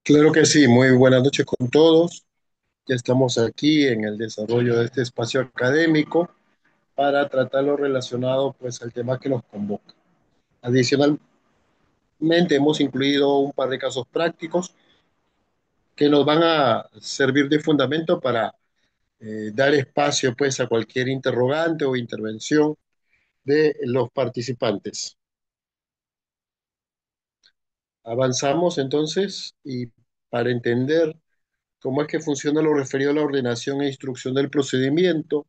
Claro que sí, muy buenas noches con todos. Ya estamos aquí en el desarrollo de este espacio académico para tratar lo relacionado pues al tema que nos convoca. Adicionalmente hemos incluido un par de casos prácticos que nos van a servir de fundamento para dar espacio pues a cualquier interrogante o intervención de los participantes. Avanzamos entonces y para entender cómo es que funciona lo referido a la ordenación e instrucción del procedimiento,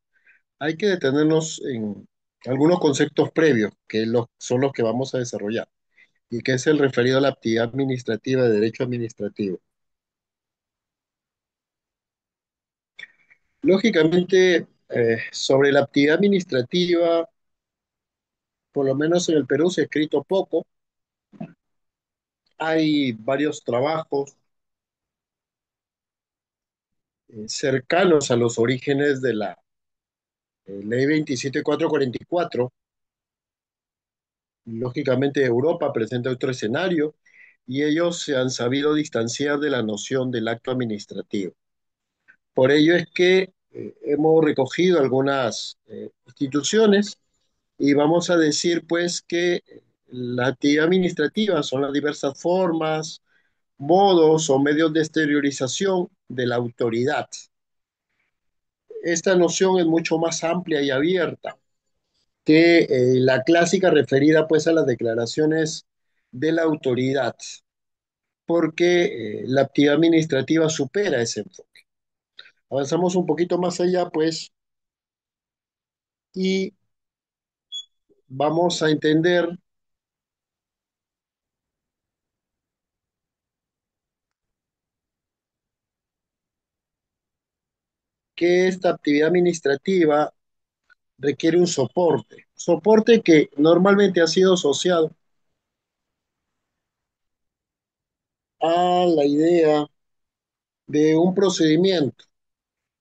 hay que detenernos en algunos conceptos previos, son los que vamos a desarrollar, y que es el referido a la actividad administrativa de derecho administrativo. Lógicamente, sobre la actividad administrativa, por lo menos en el Perú se ha escrito poco. Hay varios trabajos cercanos a los orígenes de la Ley 27444. Lógicamente, Europa presenta otro escenario y ellos se han sabido distanciar de la noción del acto administrativo. Por ello es que hemos recogido algunas instituciones y vamos a decir pues que la actividad administrativa son las diversas formas, modos o medios de exteriorización de la autoridad. Esta noción es mucho más amplia y abierta que la clásica referida pues a las declaraciones de la autoridad, porque la actividad administrativa supera ese enfoque. Avanzamos un poquito más allá pues y vamos a entender que esta actividad administrativa requiere un soporte que normalmente ha sido asociado a la idea de un procedimiento,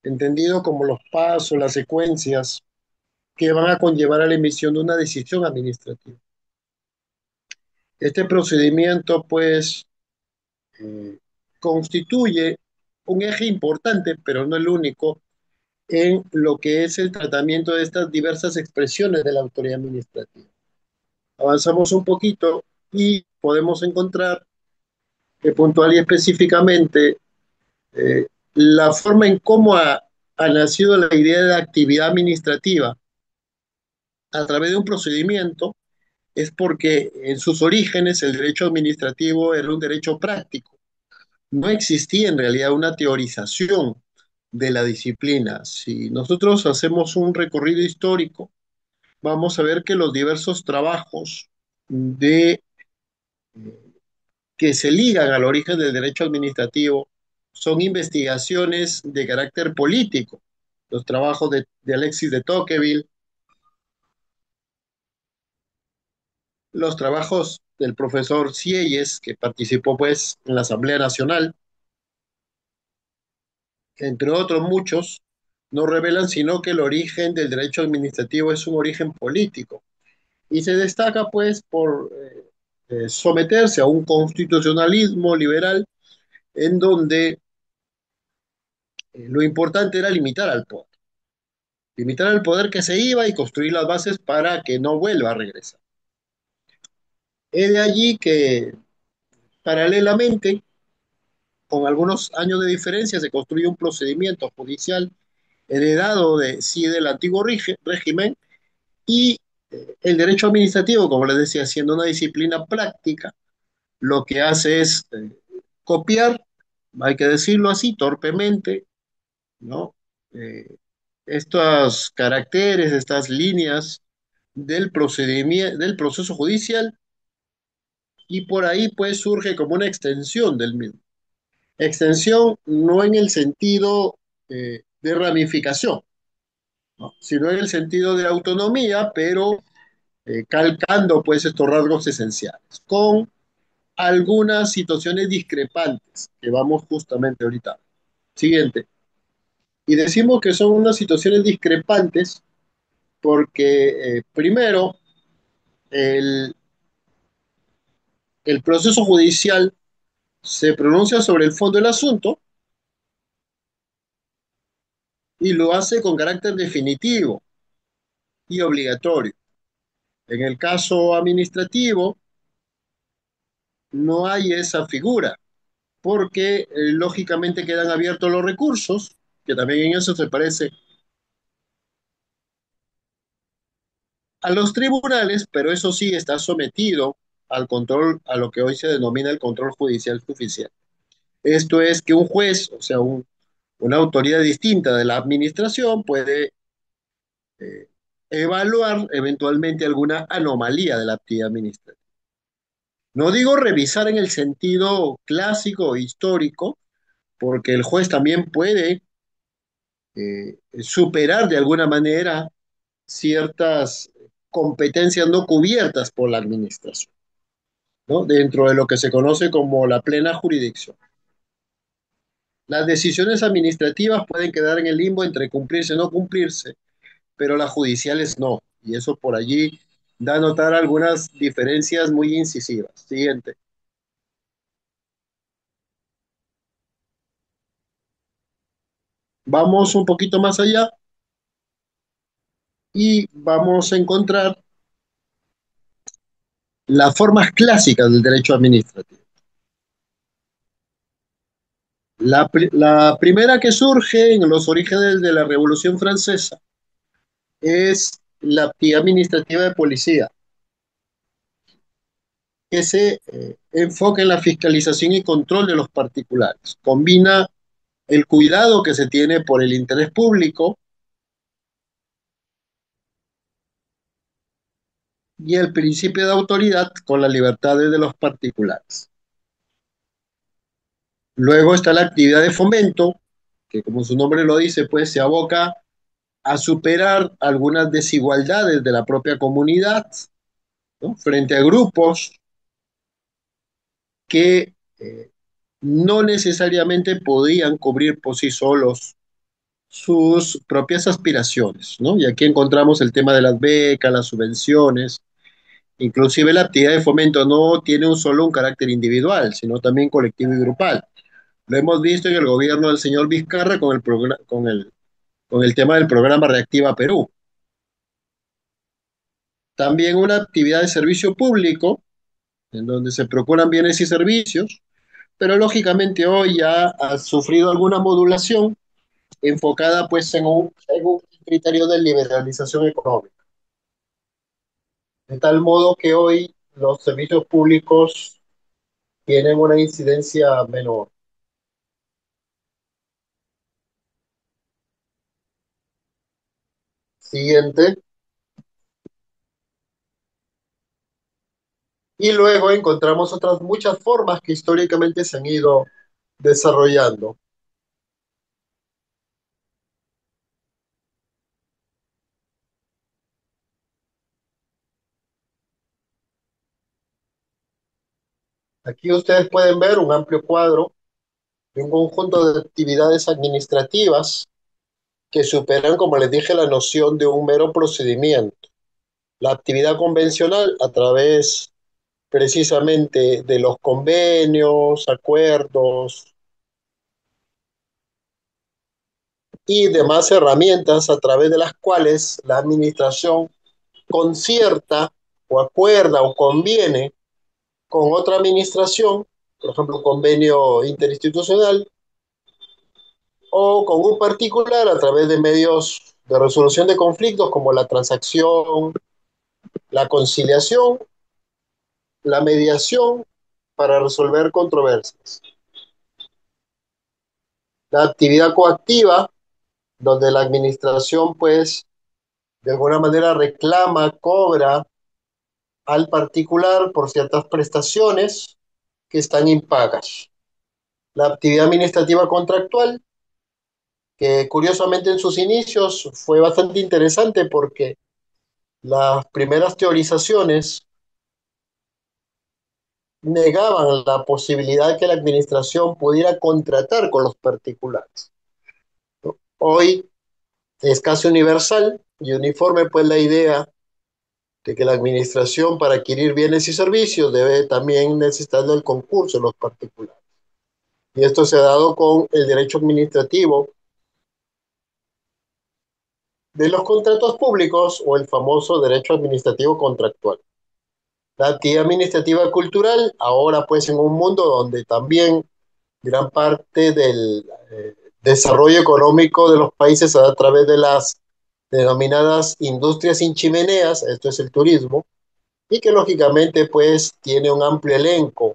entendido como los pasos, las secuencias que van a conllevar a la emisión de una decisión administrativa. Este procedimiento, pues, eh, constituye un eje importante, pero no el único, en lo que es el tratamiento de estas diversas expresiones de la autoridad administrativa. Avanzamos un poquito y podemos encontrar que puntual y específicamente la forma en cómo ha nacido la idea de la actividad administrativa a través de un procedimiento es porque en sus orígenes el derecho administrativo era un derecho práctico. No existía en realidad una teorización de la disciplina. Si nosotros hacemos un recorrido histórico, vamos a ver que los diversos trabajos de que se ligan al origen del derecho administrativo son investigaciones de carácter político. Los trabajos de Alexis de Tocqueville, los trabajos del profesor Sieyes, que participó pues en la Asamblea Nacional, entre otros muchos, no revelan sino que el origen del derecho administrativo es un origen político y se destaca pues por someterse a un constitucionalismo liberal en donde lo importante era limitar al poder que se iba y construir las bases para que no vuelva a regresar. Es de allí que paralelamente, con algunos años de diferencia, se construye un procedimiento judicial heredado de sí del antiguo régimen y el derecho administrativo, como les decía, siendo una disciplina práctica, lo que hace es copiar, hay que decirlo así, torpemente, ¿no? Eh, Estos caracteres, estas líneas del procedimiento, del proceso judicial y por ahí pues surge como una extensión del mismo. Extensión no en el sentido de ramificación, ¿no? Sino en el sentido de autonomía, pero calcando pues estos rasgos esenciales, con algunas situaciones discrepantes que vamos justamente ahorita. Siguiente. Y decimos que son unas situaciones discrepantes porque primero el, el proceso judicial se pronuncia sobre el fondo del asunto y lo hace con carácter definitivo y obligatorio. En el caso administrativo, no hay esa figura, porque lógicamente quedan abiertos los recursos, que también en eso se parece a los tribunales, pero eso sí está sometido al control, a lo que hoy se denomina el control judicial suficiente. Esto es que un juez, o sea, una autoridad distinta de la administración puede eh, evaluar eventualmente alguna anomalía de la actividad administrativa. No digo revisar en el sentido clásico o histórico, porque el juez también puede superar de alguna manera ciertas competencias no cubiertas por la administración, ¿no? Dentro de lo que se conoce como la plena jurisdicción. Las decisiones administrativas pueden quedar en el limbo entre cumplirse y no cumplirse, pero las judiciales no. Y eso por allí da a notar algunas diferencias muy incisivas. Siguiente. Vamos un poquito más allá y vamos a encontrar las formas clásicas del derecho administrativo. La primera que surge en los orígenes de la Revolución Francesa es la actividad administrativa de policía, que se enfoca en la fiscalización y control de los particulares. Combina el cuidado que se tiene por el interés público y el principio de autoridad con las libertades de los particulares. Luego está la actividad de fomento, que como su nombre lo dice, pues se aboca a superar algunas desigualdades de la propia comunidad, ¿no? Frente a grupos que no necesariamente podían cubrir por sí solos sus propias aspiraciones, ¿no? Y aquí encontramos el tema de las becas, las subvenciones, inclusive la actividad de fomento no tiene solo un carácter individual, sino también colectivo y grupal. Lo hemos visto en el gobierno del señor Vizcarra con el tema del programa Reactiva Perú. También una actividad de servicio público, en donde se procuran bienes y servicios, pero lógicamente hoy ya ha sufrido alguna modulación enfocada pues en un criterio de liberalización económica, de tal modo que hoy los servicios públicos tienen una incidencia menor. Siguiente. Y luego encontramos otras muchas formas que históricamente se han ido desarrollando. Aquí ustedes pueden ver un amplio cuadro de un conjunto de actividades administrativas que superan, como les dije, la noción de un mero procedimiento. La actividad convencional a través precisamente de los convenios, acuerdos y demás herramientas a través de las cuales la administración concierta o acuerda o conviene con otra administración, por ejemplo, un convenio interinstitucional, o con un particular a través de medios de resolución de conflictos como la transacción, la conciliación, la mediación para resolver controversias. La actividad coactiva, donde la administración, pues, de alguna manera reclama, cobra al particular por ciertas prestaciones que están impagas. La actividad administrativa contractual, que curiosamente en sus inicios fue bastante interesante porque las primeras teorizaciones negaban la posibilidad de que la administración pudiera contratar con los particulares. Hoy es casi universal y uniforme pues la idea de que la administración para adquirir bienes y servicios debe también necesitar del concurso de los particulares. Y esto se ha dado con el derecho administrativo de los contratos públicos o el famoso derecho administrativo contractual. La actividad administrativa cultural, ahora pues en un mundo donde también gran parte del desarrollo económico de los países se da a través de las denominadas industrias sin chimeneas, esto es el turismo, y que lógicamente pues tiene un amplio elenco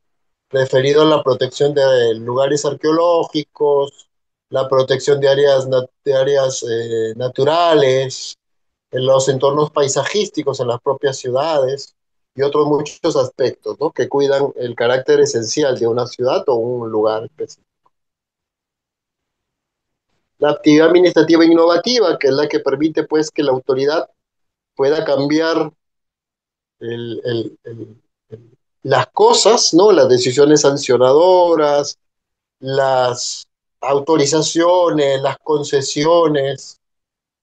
referido a la protección de lugares arqueológicos, la protección de áreas naturales, en los entornos paisajísticos en las propias ciudades y otros muchos aspectos, ¿no? Que cuidan el carácter esencial de una ciudad o un lugar específico. La actividad administrativa innovativa, que es la que permite pues que la autoridad pueda cambiar el, el, el, las cosas, ¿no? Las decisiones sancionadoras, las autorizaciones, las concesiones,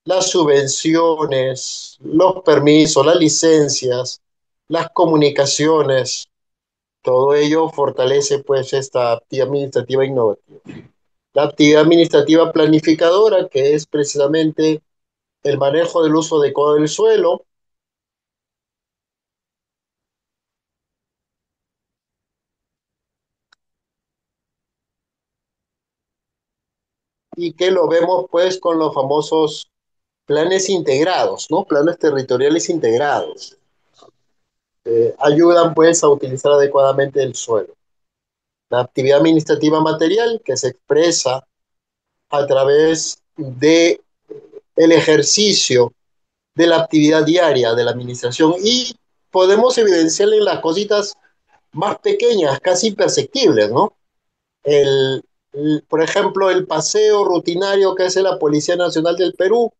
las subvenciones, los permisos, las licencias, las comunicaciones, todo ello fortalece pues esta actividad administrativa innovativa. La actividad administrativa planificadora, que es precisamente el manejo del uso adecuado del suelo y que lo vemos pues con los famosos planes integrados, ¿no? Planes territoriales integrados. Ayudan pues a utilizar adecuadamente el suelo. La actividad administrativa material que se expresa a través de el ejercicio de la actividad diaria de la administración y podemos evidenciar en las cositas más pequeñas, casi imperceptibles, ¿no? Por ejemplo, el paseo rutinario que hace la Policía Nacional del Perú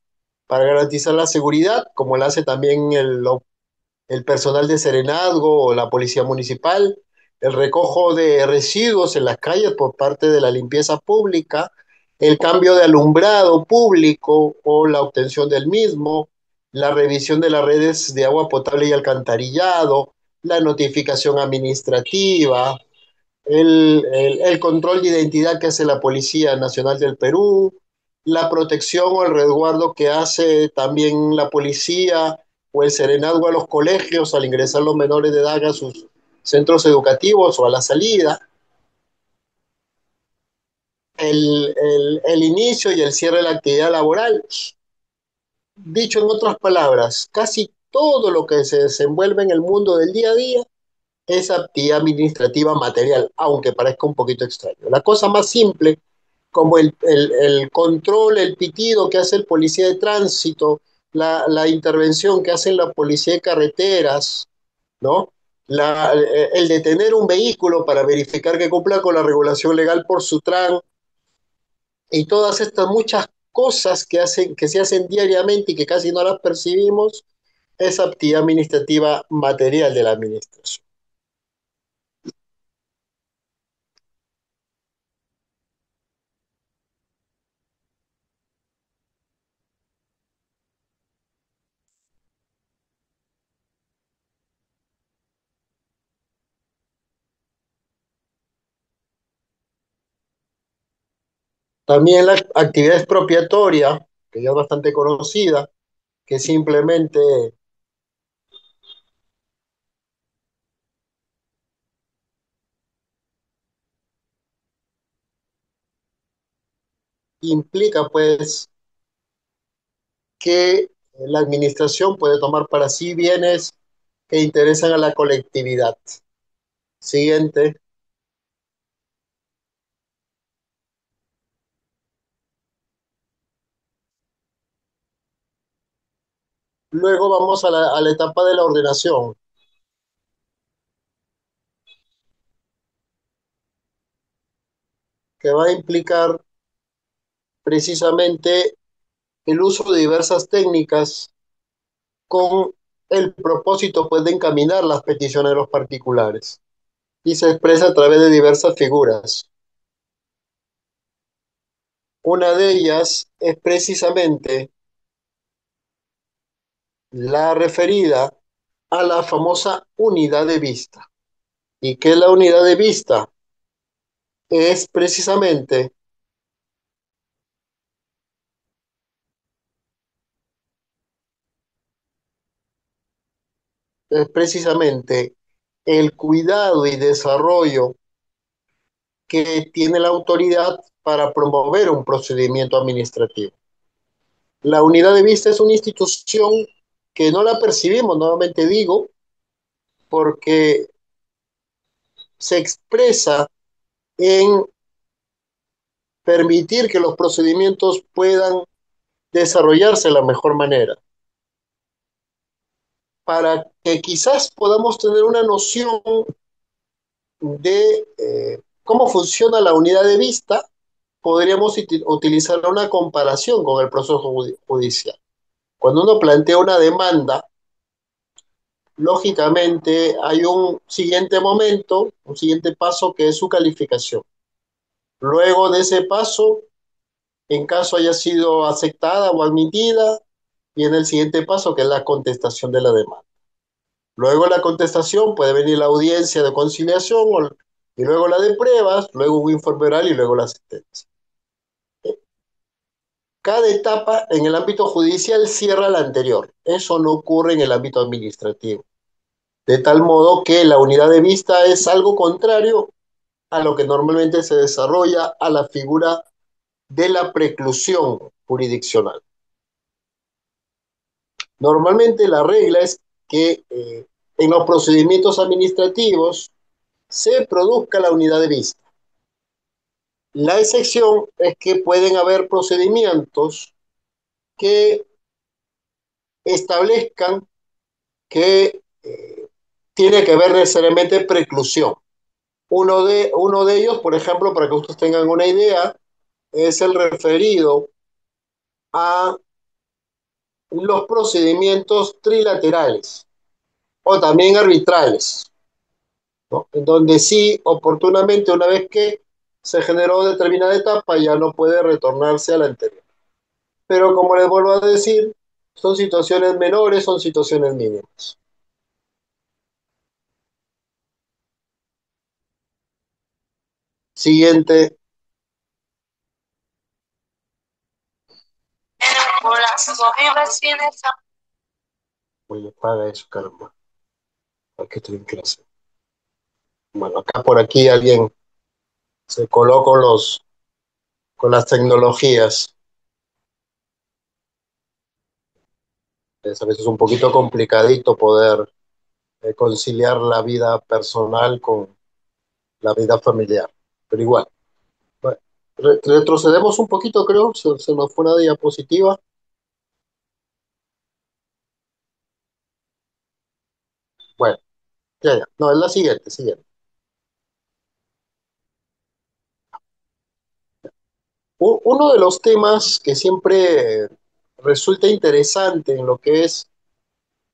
para garantizar la seguridad, como lo hace también el personal de Serenazgo o la Policía Municipal, el recojo de residuos en las calles por parte de la limpieza pública, el cambio de alumbrado público o la obtención del mismo, la revisión de las redes de agua potable y alcantarillado, la notificación administrativa, el control de identidad que hace la Policía Nacional del Perú, la protección o el resguardo que hace también la policía o el serenazgo a los colegios al ingresar los menores de edad a sus centros educativos o a la salida, el inicio y el cierre de la actividad laboral. Dicho en otras palabras, casi todo lo que se desenvuelve en el mundo del día a día es actividad administrativa material, aunque parezca un poquito extraño. La cosa más simple, como el control, el pitido que hace el policía de tránsito, la intervención que hace la policía de carreteras, ¿no? El detener un vehículo para verificar que cumpla con la regulación legal por su tran y todas estas muchas cosas que, que se hacen diariamente y que casi no las percibimos, es actividad administrativa material de la administración. También la actividad expropiatoria, que ya es bastante conocida, que simplemente implica pues que la administración puede tomar para sí bienes que interesan a la colectividad. Siguiente. Luego vamos a a la etapa de la ordenación, que va a implicar precisamente el uso de diversas técnicas con el propósito pues, de encaminar las peticiones de los particulares y se expresa a través de diversas figuras. Una de ellas es precisamente la referida a la famosa unidad de vista. ¿Y qué es la unidad de vista? es precisamente, es precisamente el cuidado y desarrollo que tiene la autoridad para promover un procedimiento administrativo. La unidad de vista es una institución que no la percibimos, nuevamente digo, porque se expresa en permitir que los procedimientos puedan desarrollarse de la mejor manera, para que quizás podamos tener una noción de cómo funciona la unidad de vista, podríamos utilizar una comparación con el proceso judicial. Cuando uno plantea una demanda, lógicamente hay un siguiente momento, un siguiente paso que es su calificación. Luego de ese paso, en caso haya sido aceptada o admitida, viene el siguiente paso que es la contestación de la demanda. Luego de la contestación puede venir la audiencia de conciliación y luego la de pruebas, luego un informe oral y luego la sentencia. Cada etapa en el ámbito judicial cierra la anterior. Eso no ocurre en el ámbito administrativo. De tal modo que la unidad de vista es algo contrario a lo que normalmente se desarrolla a la figura de la preclusión jurisdiccional. Normalmente la regla es que en los procedimientos administrativos se produzca la unidad de vista. La excepción es que pueden haber procedimientos que establezcan que tiene que haber necesariamente preclusión. Uno de ellos, por ejemplo, para que ustedes tengan una idea, es el referido a los procedimientos trilaterales o también arbitrales, ¿no? En donde sí, oportunamente, una vez que se generó determinada etapa, ya no puede retornarse a la anterior. Pero como les vuelvo a decir, son situaciones menores, son situaciones mínimas. Siguiente. Oye, paga eso, caramba. Aquí estoy en clase. Bueno, acá por aquí alguien se coló con las tecnologías. Es a veces un poquito complicadito poder conciliar la vida personal con la vida familiar. Pero igual. Bueno, retrocedemos un poquito, creo. Se nos fue una diapositiva. Bueno, ya, ya. No, es la siguiente, siguiente. Uno de los temas que siempre resulta interesante en lo que es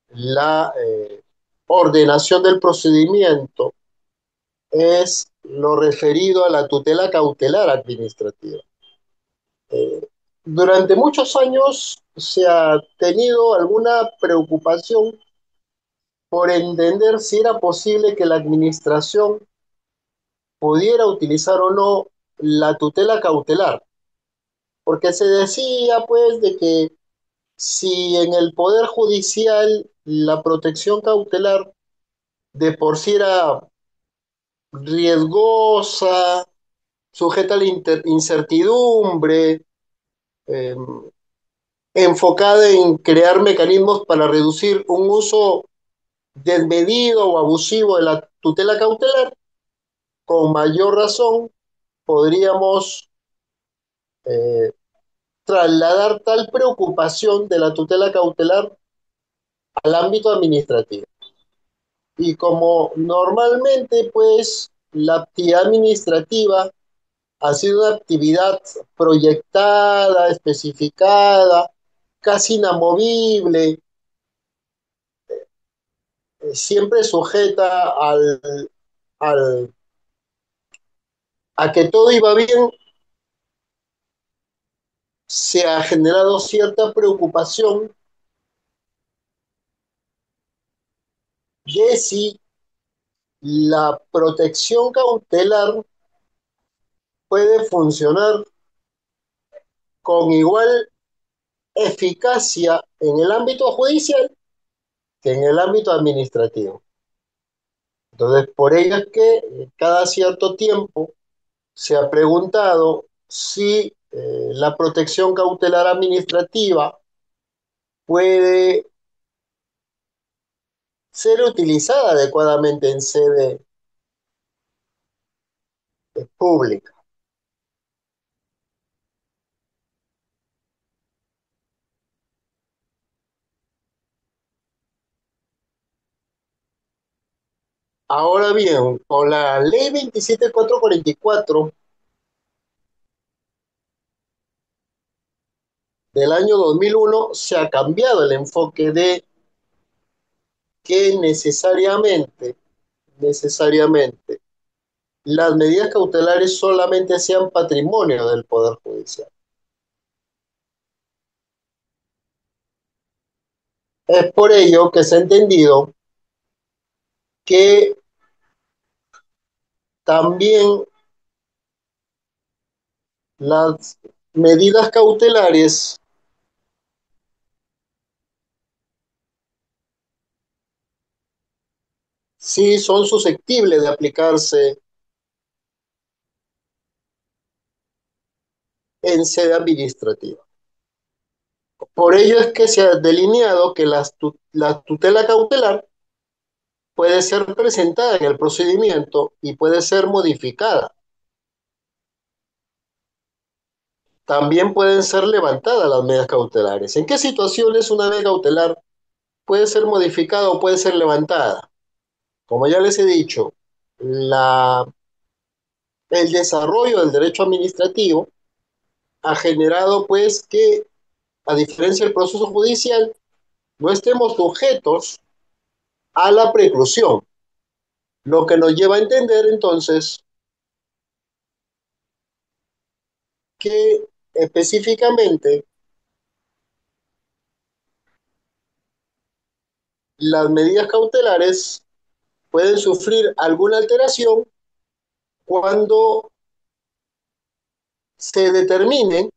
la ordenación del procedimiento es lo referido a la tutela cautelar administrativa. Durante muchos años se ha tenido alguna preocupación por entender si era posible que la administración pudiera utilizar o no la tutela cautelar, porque se decía pues de que si en el Poder Judicial la protección cautelar de por sí era riesgosa, sujeta a la incertidumbre, eh, enfocada en crear mecanismos para reducir un uso desmedido o abusivo de la tutela cautelar, con mayor razón podríamos eh, trasladar tal preocupación de la tutela cautelar al ámbito administrativo. Y como normalmente, pues, la actividad administrativa ha sido una actividad proyectada, especificada, casi inamovible, siempre sujeta al, a que todo iba bien, se ha generado cierta preocupación de si la protección cautelar puede funcionar con igual eficacia en el ámbito judicial que en el ámbito administrativo. Entonces, por ello es que cada cierto tiempo se ha preguntado si la protección cautelar administrativa puede ser utilizada adecuadamente en sede pública. Ahora bien, con la ley 27444 del año 2001 se ha cambiado el enfoque de que necesariamente, las medidas cautelares solamente sean patrimonio del Poder Judicial. Es por ello que se ha entendido que también las medidas cautelares sí son susceptibles de aplicarse en sede administrativa. Por ello es que se ha delineado que la tutela cautelar puede ser presentada en el procedimiento y puede ser modificada. También pueden ser levantadas las medidas cautelares. ¿En qué situaciones una medida cautelar puede ser modificada o puede ser levantada? Como ya les he dicho, el desarrollo del derecho administrativo ha generado pues que, a diferencia del proceso judicial, no estemos sujetos a la preclusión, lo que nos lleva a entender entonces que específicamente las medidas cautelares pueden sufrir alguna alteración cuando se determine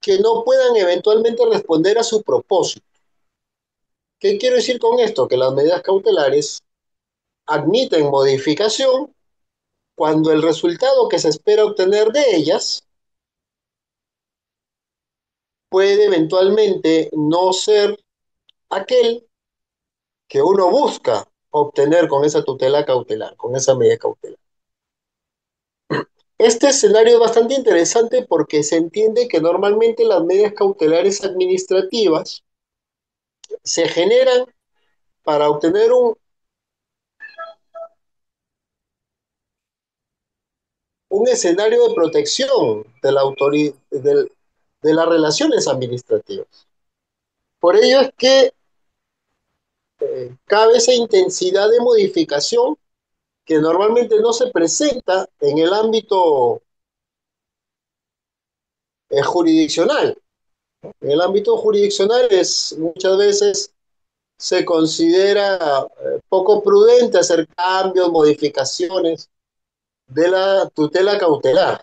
que no puedan eventualmente responder a su propósito. ¿Qué quiero decir con esto? Que las medidas cautelares admiten modificación cuando el resultado que se espera obtener de ellas puede eventualmente no ser aquel que uno busca obtener con esa tutela cautelar, con esa medida cautelar. Este escenario es bastante interesante porque se entiende que normalmente las medidas cautelares administrativas se generan para obtener un escenario de protección de, de las relaciones administrativas. Por ello es que cabe esa intensidad de modificación que normalmente no se presenta en el ámbito jurisdiccional. En el ámbito jurisdiccional muchas veces se considera poco prudente hacer cambios, modificaciones de la tutela cautelar.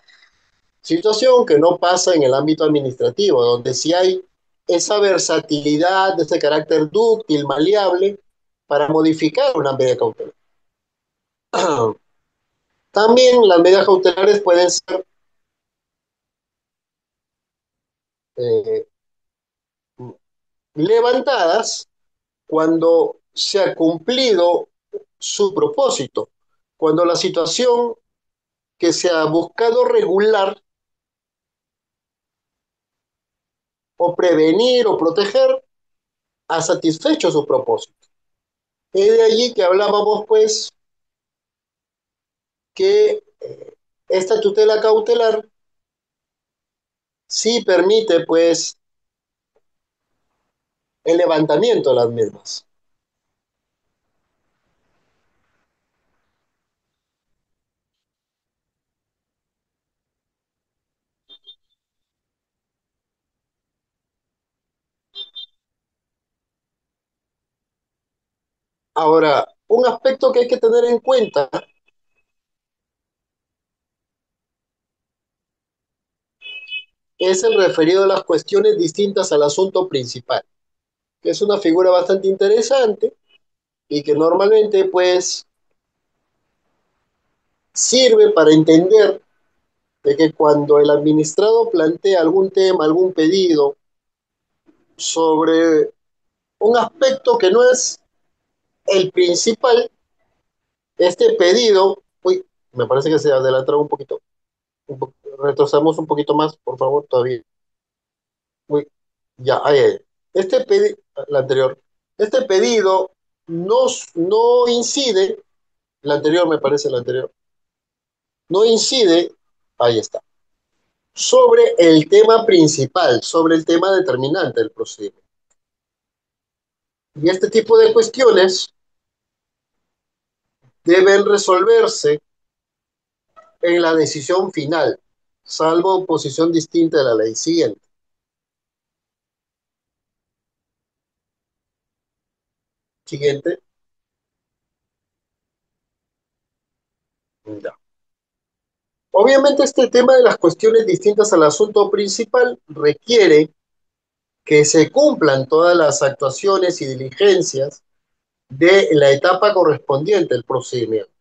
Situación que no pasa en el ámbito administrativo, donde sí hay esa versatilidad, ese carácter dúctil, maleable, para modificar una medida cautelar. También las medidas cautelares pueden ser eh, levantadas cuando se ha cumplido su propósito, cuando la situación que se ha buscado regular o prevenir o proteger ha satisfecho su propósito. Es de allí que hablábamos, pues, que esta tutela cautelar sí permite, pues, el levantamiento de las mismas. Ahora, Un aspecto que hay que tener en cuenta es el referido a las cuestiones distintas al asunto principal, que es una figura bastante interesante y que normalmente pues sirve para entender de que cuando el administrado plantea algún tema, algún pedido sobre un aspecto que no es el principal, este pedido, uy, me parece que se adelantó un poquito, retrocedamos un poquito más, por favor, todavía. Uy, ya, ahí, ahí. Este pedido, la anterior, este pedido no, no incide, la anterior me parece la anterior, no incide, ahí está, sobre el tema principal, sobre el tema determinante del procedimiento. Y este tipo de cuestiones deben resolverse en la decisión final, salvo posición distinta de la ley siguiente. Siguiente. Ya. Obviamente este tema de las cuestiones distintas al asunto principal requiere que se cumplan todas las actuaciones y diligencias de la etapa correspondiente al procedimiento.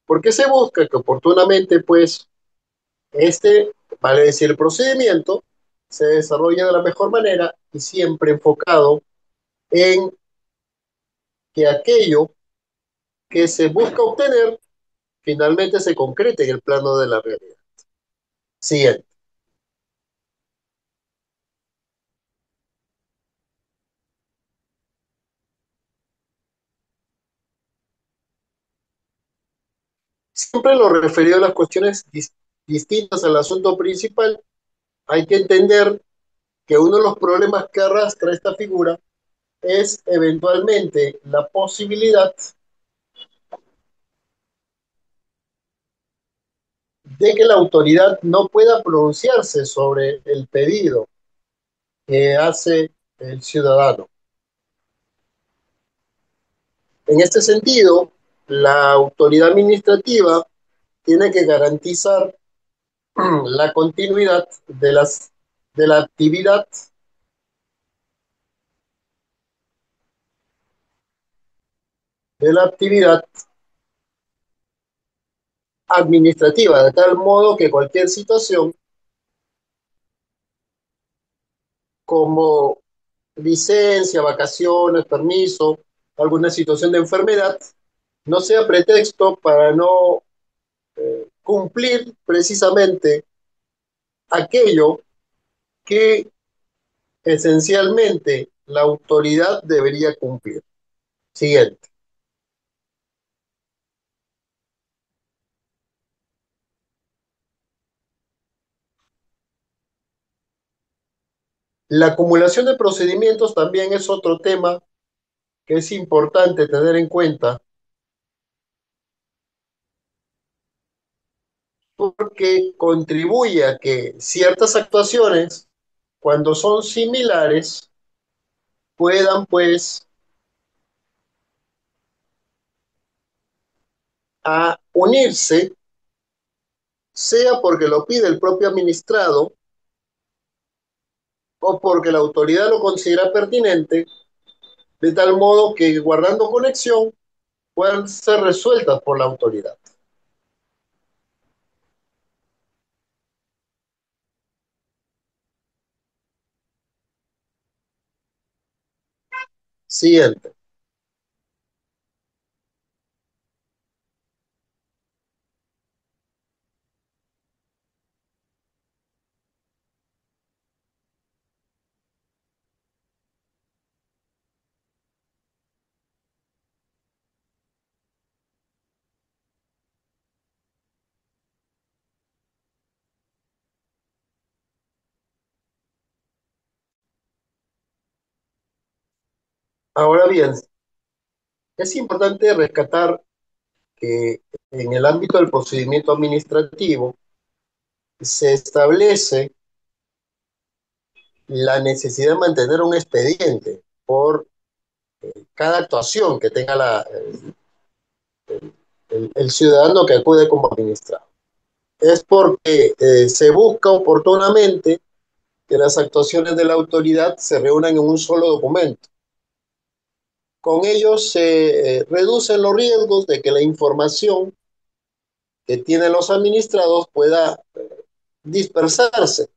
Porque se busca que oportunamente, pues, vale decir, el procedimiento se desarrolle de la mejor manera y siempre enfocado en que aquello que se busca obtener finalmente se concrete en el plano de la realidad. Siguiente. Siempre lo referido a las cuestiones distintas al asunto principal, hay que entender que uno de los problemas que arrastra esta figura es eventualmente la posibilidad de que la autoridad no pueda pronunciarse sobre el pedido que hace el ciudadano. En este sentido, la autoridad administrativa tiene que garantizar la continuidad de la actividad de la actividad administrativa, de tal modo que cualquier situación como licencia, vacaciones, permiso, alguna situación de enfermedad, no sea pretexto para no cumplir precisamente aquello que esencialmente la autoridad debería cumplir. Siguiente. La acumulación de procedimientos también es otro tema que es importante tener en cuenta porque contribuye a que ciertas actuaciones, cuando son similares, puedan pues a unirse, sea porque lo pide el propio administrado o porque la autoridad lo considera pertinente, de tal modo que guardando conexión puedan ser resueltas por la autoridad. Siguiente. Ahora bien, es importante rescatar que en el ámbito del procedimiento administrativo se establece la necesidad de mantener un expediente por cada actuación que tenga el ciudadano que acude como administrado. Es porque se busca oportunamente que las actuaciones de la autoridad se reúnan en un solo documento. Con ello se reducen los riesgos de que la información que tienen los administrados pueda dispersarse.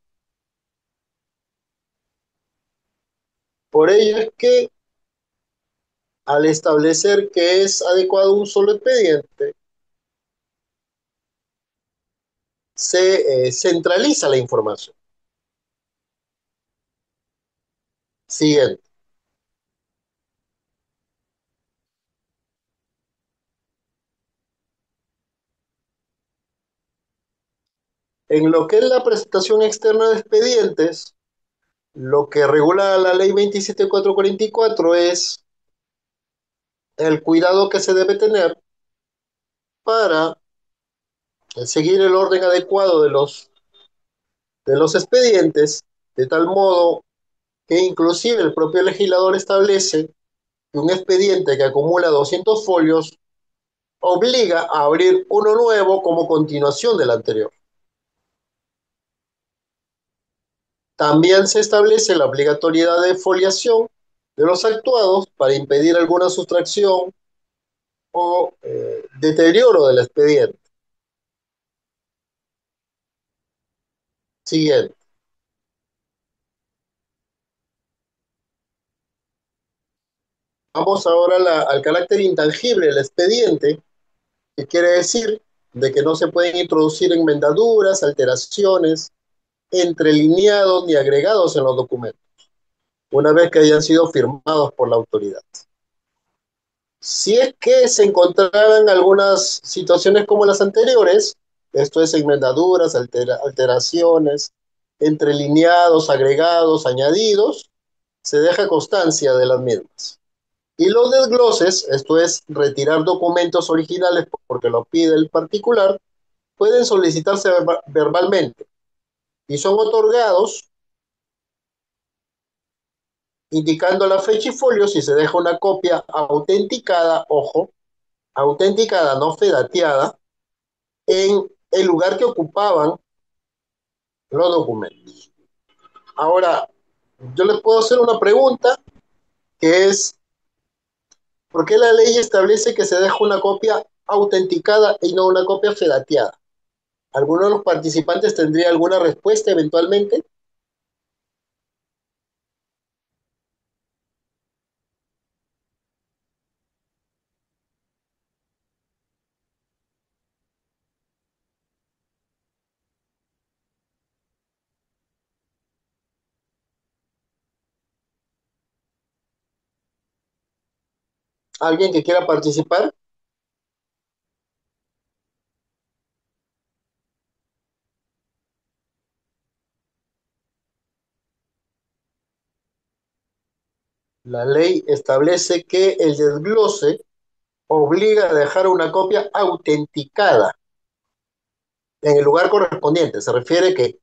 Por ello es que al establecer que es adecuado un solo expediente, se centraliza la información. Siguiente. En lo que es la presentación externa de expedientes, lo que regula la ley 27444 es el cuidado que se debe tener para seguir el orden adecuado de los expedientes, de tal modo que inclusive el propio legislador establece que un expediente que acumula 200 folios obliga a abrir uno nuevo como continuación del anterior. También se establece la obligatoriedad de foliación de los actuados para impedir alguna sustracción o deterioro del expediente. Siguiente. Vamos ahora al carácter intangible del expediente, que quiere decir de que no se pueden introducir enmendaduras, alteraciones, entrelineados ni agregados en los documentos, una vez que hayan sido firmados por la autoridad. Si es que se encontraran algunas situaciones como las anteriores, esto es enmendaduras, alteraciones, entrelineados, agregados, añadidos, se deja constancia de las mismas. Y los desgloses, esto es retirar documentos originales porque lo pide el particular, pueden solicitarse verbalmente y son otorgados indicando la fecha y folio si se deja una copia autenticada, ojo, autenticada, no fedateada, en el lugar que ocupaban los documentos. Ahora, yo les puedo hacer una pregunta que es, ¿por qué la ley establece que se deja una copia autenticada y no una copia fedateada? ¿Alguno de los participantes tendría alguna respuesta eventualmente? ¿Alguien que quiera participar? La ley establece que el desglose obliga a dejar una copia autenticada en el lugar correspondiente. Se refiere que,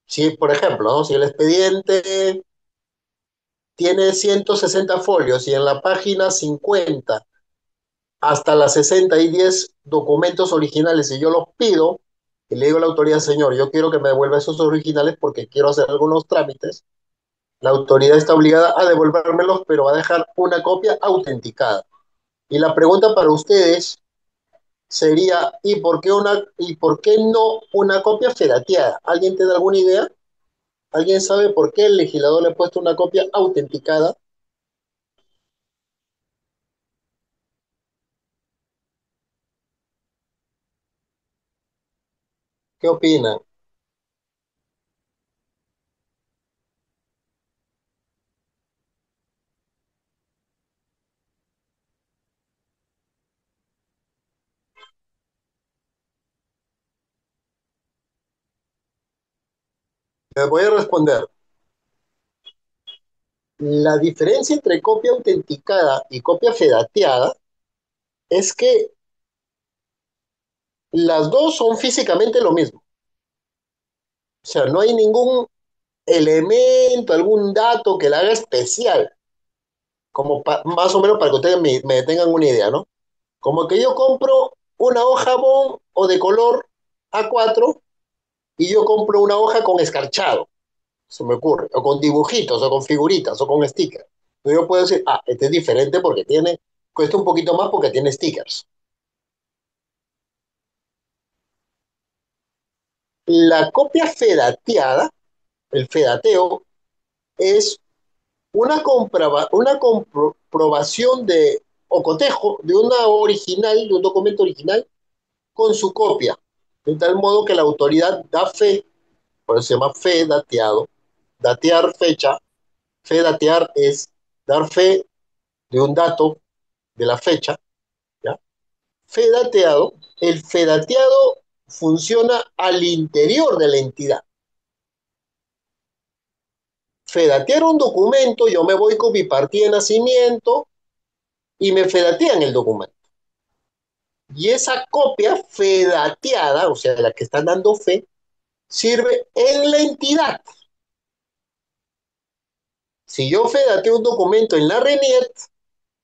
si, por ejemplo, ¿no? Si el expediente tiene 160 folios y en la página 50 hasta la 60 hay 10 documentos originales y yo los pido, y le digo a la autoridad, señor, yo quiero que me devuelva esos originales porque quiero hacer algunos trámites, la autoridad está obligada a devolvérmelos, pero va a dejar una copia autenticada. Y la pregunta para ustedes sería, ¿y por qué no una copia ferateada? ¿Alguien tiene alguna idea? ¿Alguien sabe por qué el legislador le ha puesto una copia autenticada? ¿Qué opina? Les voy a responder. La diferencia entre copia autenticada y copia fedateada es que las dos son físicamente lo mismo. O sea, no hay ningún elemento, algún dato que la haga especial, como más o menos para que ustedes me tengan una idea, ¿no? Como que yo compro una hoja bond o de color A4 y yo compro una hoja con escarchado, se me ocurre, o con dibujitos, o con figuritas, o con stickers. Entonces yo puedo decir, ah, este es diferente porque tiene, cuesta un poquito más porque tiene stickers. La copia fedateada, el fedateo, es una comprobación de o cotejo de una original, de un documento original con su copia, de tal modo que la autoridad da fe, por eso se llama fe dateado, datear fecha, fe datear es dar fe de un dato de la fecha, ¿ya? Fe dateado, el fe dateado funciona al interior de la entidad. Fedatear un documento, yo me voy con mi partida de nacimiento y me fedatean el documento. Y esa copia fedateada, o sea, la que están dando fe, sirve en la entidad. Si yo fedateo un documento en la RENIET,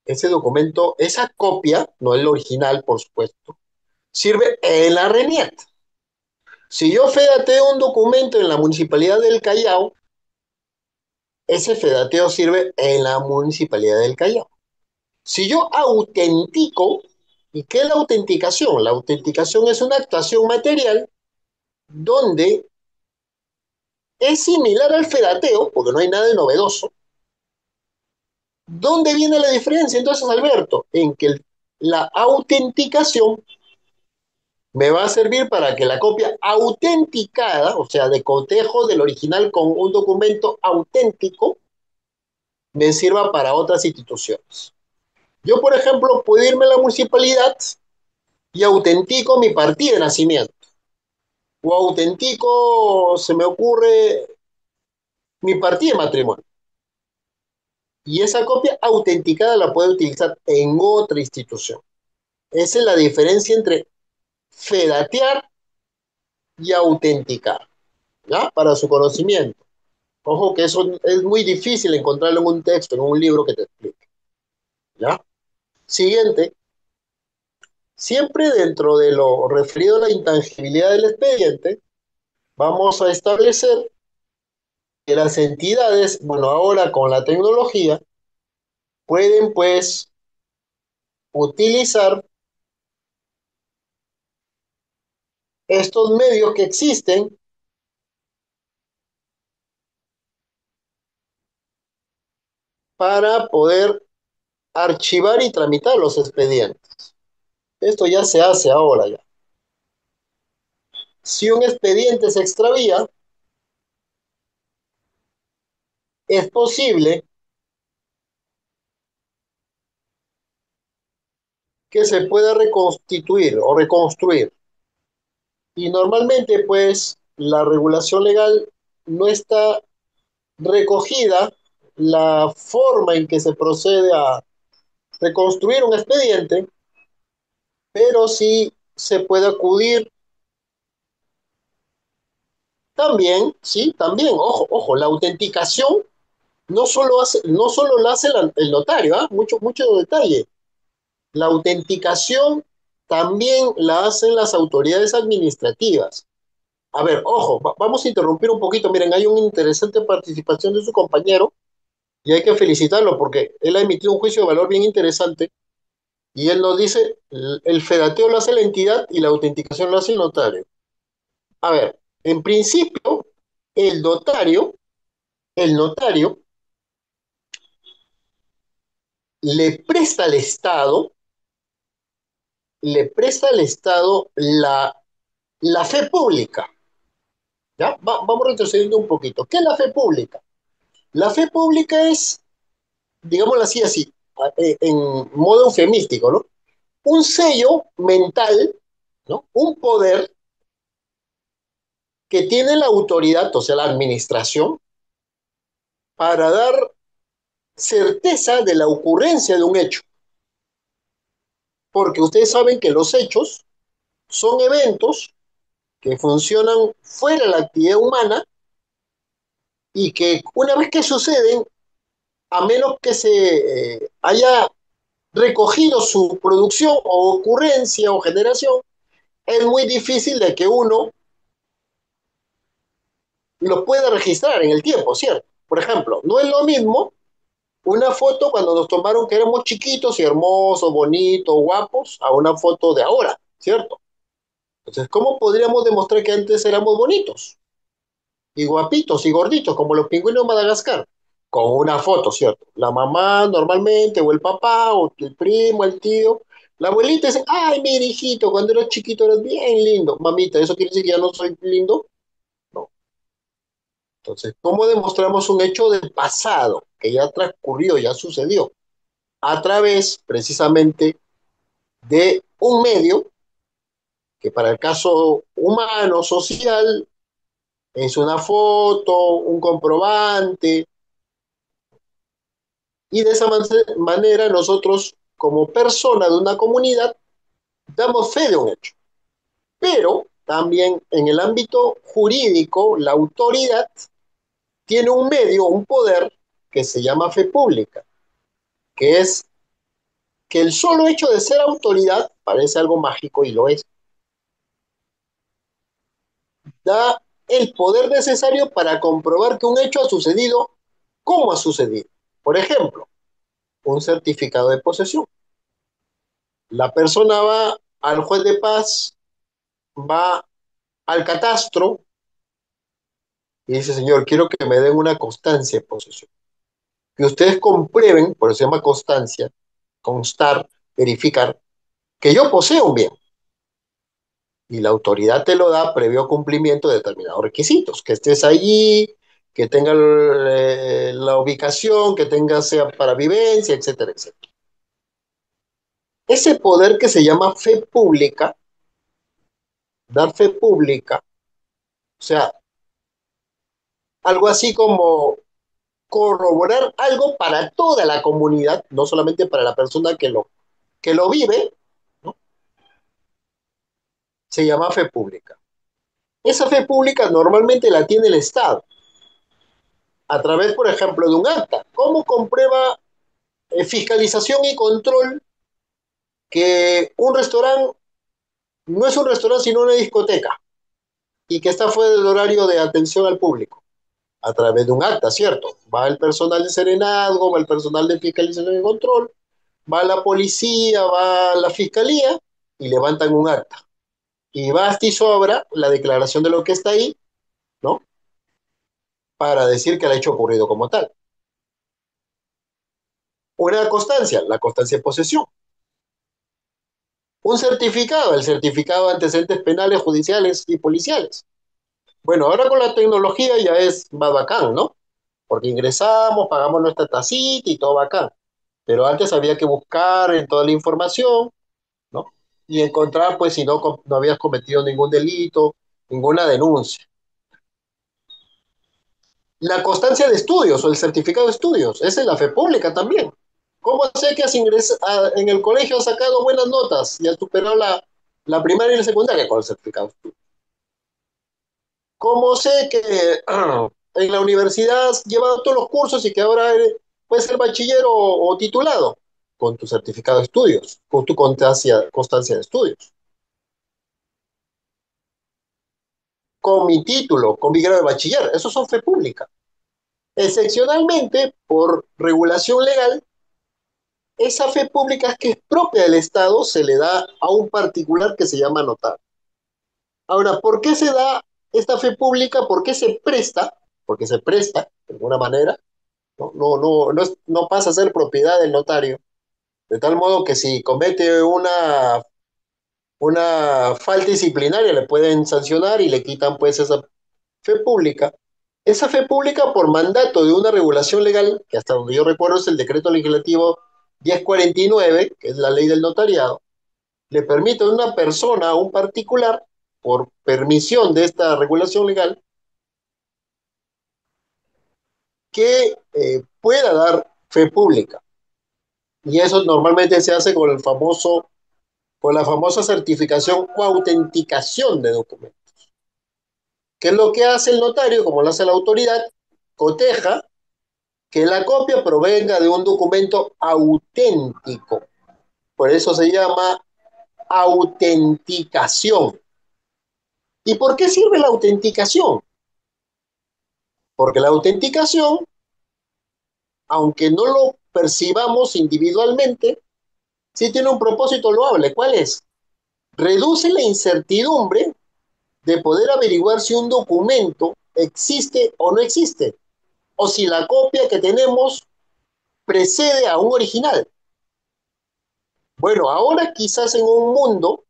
ese documento, esa copia, no el original, por supuesto, sirve en la RENIET. Si yo fedateo un documento en la Municipalidad del Callao, ese fedateo sirve en la Municipalidad del Callao. Si yo autentico, ¿y qué es la autenticación? La autenticación es una actuación material donde es similar al fedateo, porque no hay nada de novedoso. ¿Dónde viene la diferencia entonces, Alberto? En que la autenticación me va a servir para que la copia autenticada, o sea, de cotejo del original con un documento auténtico, me sirva para otras instituciones. Yo, por ejemplo, puedo irme a la municipalidad y autentico mi partida de nacimiento. O autentico, se me ocurre, mi partida de matrimonio. Y esa copia autenticada la puedo utilizar en otra institución. Esa es la diferencia entre fedatear y autenticar, ¿ya? Para su conocimiento. Ojo que eso es muy difícil encontrarlo en un texto, en un libro que te explique, ¿ya? Siguiente, siempre dentro de lo referido a la intangibilidad del expediente, vamos a establecer que las entidades, bueno, ahora con la tecnología, pueden pues utilizar estos medios que existen para poder archivar y tramitar los expedientes. Esto ya se hace ahora ya. Si un expediente se extravía, es posible que se pueda reconstituir o reconstruir. Y normalmente, pues, la regulación legal no está recogida la forma en que se procede a reconstruir un expediente, pero sí se puede acudir también, sí, también, ojo, ojo, la autenticación no solo la hace el notario, ¿eh? Mucho detalle. La autenticación también la hacen las autoridades administrativas. A ver, ojo, vamos a interrumpir un poquito. Miren, hay una interesante participación de su compañero y hay que felicitarlo porque él ha emitido un juicio de valor bien interesante y él nos dice, el fedateo lo hace la entidad y la autenticación lo hace el notario. A ver, en principio, el notario, el notario le presta al Estado, le presta al Estado la fe pública. ¿Ya? Vamos retrocediendo un poquito. ¿Qué es la fe pública? La fe pública es, digámoslo así, en modo eufemístico, ¿no? Un sello mental, ¿no? Un poder que tiene la autoridad, o sea, la administración, para dar certeza de la ocurrencia de un hecho. Porque ustedes saben que los hechos son eventos que funcionan fuera de la actividad humana y que una vez que suceden, a menos que se haya recogido su producción o ocurrencia o generación, es muy difícil de que uno lo pueda registrar en el tiempo, ¿cierto? Por ejemplo, no es lo mismo una foto cuando nos tomaron que éramos chiquitos y hermosos, bonitos, guapos, a una foto de ahora, ¿cierto? Entonces, ¿cómo podríamos demostrar que antes éramos bonitos y guapitos y gorditos, como los pingüinos de Madagascar? Con una foto, ¿cierto? La mamá normalmente, o el papá, o el primo, el tío. La abuelita dice, ay, mi hijito, cuando eras chiquito eras bien lindo. Mamita, ¿eso quiere decir que ya no soy lindo? No. Entonces, ¿cómo demostramos un hecho del pasado que ya transcurrió, ya sucedió? A través, precisamente, de un medio que para el caso humano, social, es una foto, un comprobante, y de esa manera nosotros, como persona de una comunidad, damos fe de un hecho. Pero también en el ámbito jurídico, la autoridad tiene un medio, un poder que se llama fe pública, que es que el solo hecho de ser autoridad, parece algo mágico y lo es, da el poder necesario para comprobar que un hecho ha sucedido como ha sucedido. Por ejemplo, un certificado de posesión. La persona va al juez de paz, va al catastro y dice, señor, quiero que me den una constancia de posesión. Que ustedes comprueben, por eso se llama constancia, constar, verificar, que yo poseo un bien. Y la autoridad te lo da previo cumplimiento de determinados requisitos, que estés allí, que tenga la ubicación, que tenga sea para vivencia, etcétera, etcétera. Ese poder que se llama fe pública, dar fe pública, o sea, algo así como corroborar algo para toda la comunidad, no solamente para la persona que lo vive, ¿no? Se llama fe pública. Esa fe pública normalmente la tiene el Estado, a través, por ejemplo, de un acta. ¿Cómo comprueba fiscalización y control que un restaurante no es un restaurante sino una discoteca y que está fuera del horario de atención al público? A través de un acta, ¿cierto? Va el personal de serenazgo, va el personal de fiscalización y control, va la policía, va la fiscalía y levantan un acta. Y basta y sobra la declaración de lo que está ahí, ¿no? Para decir que el hecho ocurrido como tal. Una constancia, la constancia de posesión. Un certificado, el certificado de antecedentes penales, judiciales y policiales. Bueno, ahora con la tecnología ya es más bacán, ¿no? Porque ingresamos, pagamos nuestra tacita y todo bacán. Pero antes había que buscar en toda la información, ¿no? Y encontrar, pues, si no habías cometido ningún delito, ninguna denuncia. La constancia de estudios o el certificado de estudios, esa es la fe pública también. ¿Cómo sé que en el colegio has sacado buenas notas y has superado la primaria y la secundaria con el certificado de estudios? ¿Cómo sé que en la universidad has llevado todos los cursos y que ahora puedes ser bachiller o titulado? Con tu certificado de estudios, con tu constancia de estudios. Con mi título, con mi grado de bachiller, eso son fe pública. Excepcionalmente, por regulación legal, esa fe pública que es propia del Estado se le da a un particular que se llama notario. Ahora, ¿por qué se da esta fe pública? ¿Por qué se presta? Porque se presta, de alguna manera, no pasa a ser propiedad del notario, de tal modo que si comete una falta disciplinaria le pueden sancionar y le quitan pues esa fe pública. Esa fe pública por mandato de una regulación legal, que hasta donde yo recuerdo es el decreto legislativo 1049, que es la ley del notariado, le permite a una persona, a un particular, por permisión de esta regulación legal, que pueda dar fe pública. Y eso normalmente se hace con la famosa certificación o autenticación de documentos. ¿Qué es lo que hace el notario? Como lo hace la autoridad, coteja que la copia provenga de un documento auténtico. Por eso se llama autenticación. ¿Y por qué sirve la autenticación? Porque la autenticación, aunque no lo percibamos individualmente, sí tiene un propósito loable. ¿Cuál es? Reduce la incertidumbre de poder averiguar si un documento existe o no existe, o si la copia que tenemos precede a un original. Bueno, ahora quizás en un mundo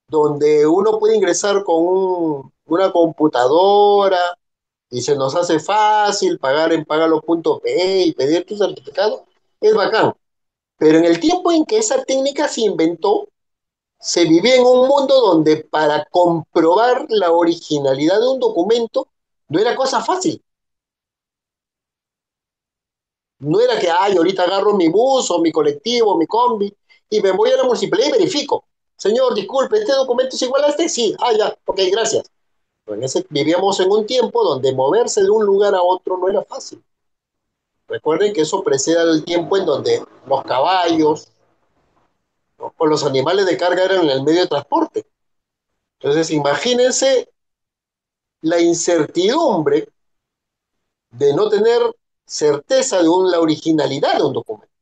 donde uno puede ingresar con una computadora y se nos hace fácil pagar en pagalo.pe y pedir tu certificado, es bacán. Pero en el tiempo en que esa técnica se inventó, se vivía en un mundo donde para comprobar la originalidad de un documento no era cosa fácil. No era que, ay, ahorita agarro mi bus o mi colectivo, mi combi y me voy a la municipalidad y verifico. Señor, disculpe, ¿este documento es igual a este? Sí. Ah, ya, ok, gracias. Pero vivíamos en un tiempo donde moverse de un lugar a otro no era fácil. Recuerden que eso precede al tiempo en donde los caballos, ¿no?, o los animales de carga eran el medio de transporte. Entonces, imagínense la incertidumbre de no tener certeza de la originalidad de un documento.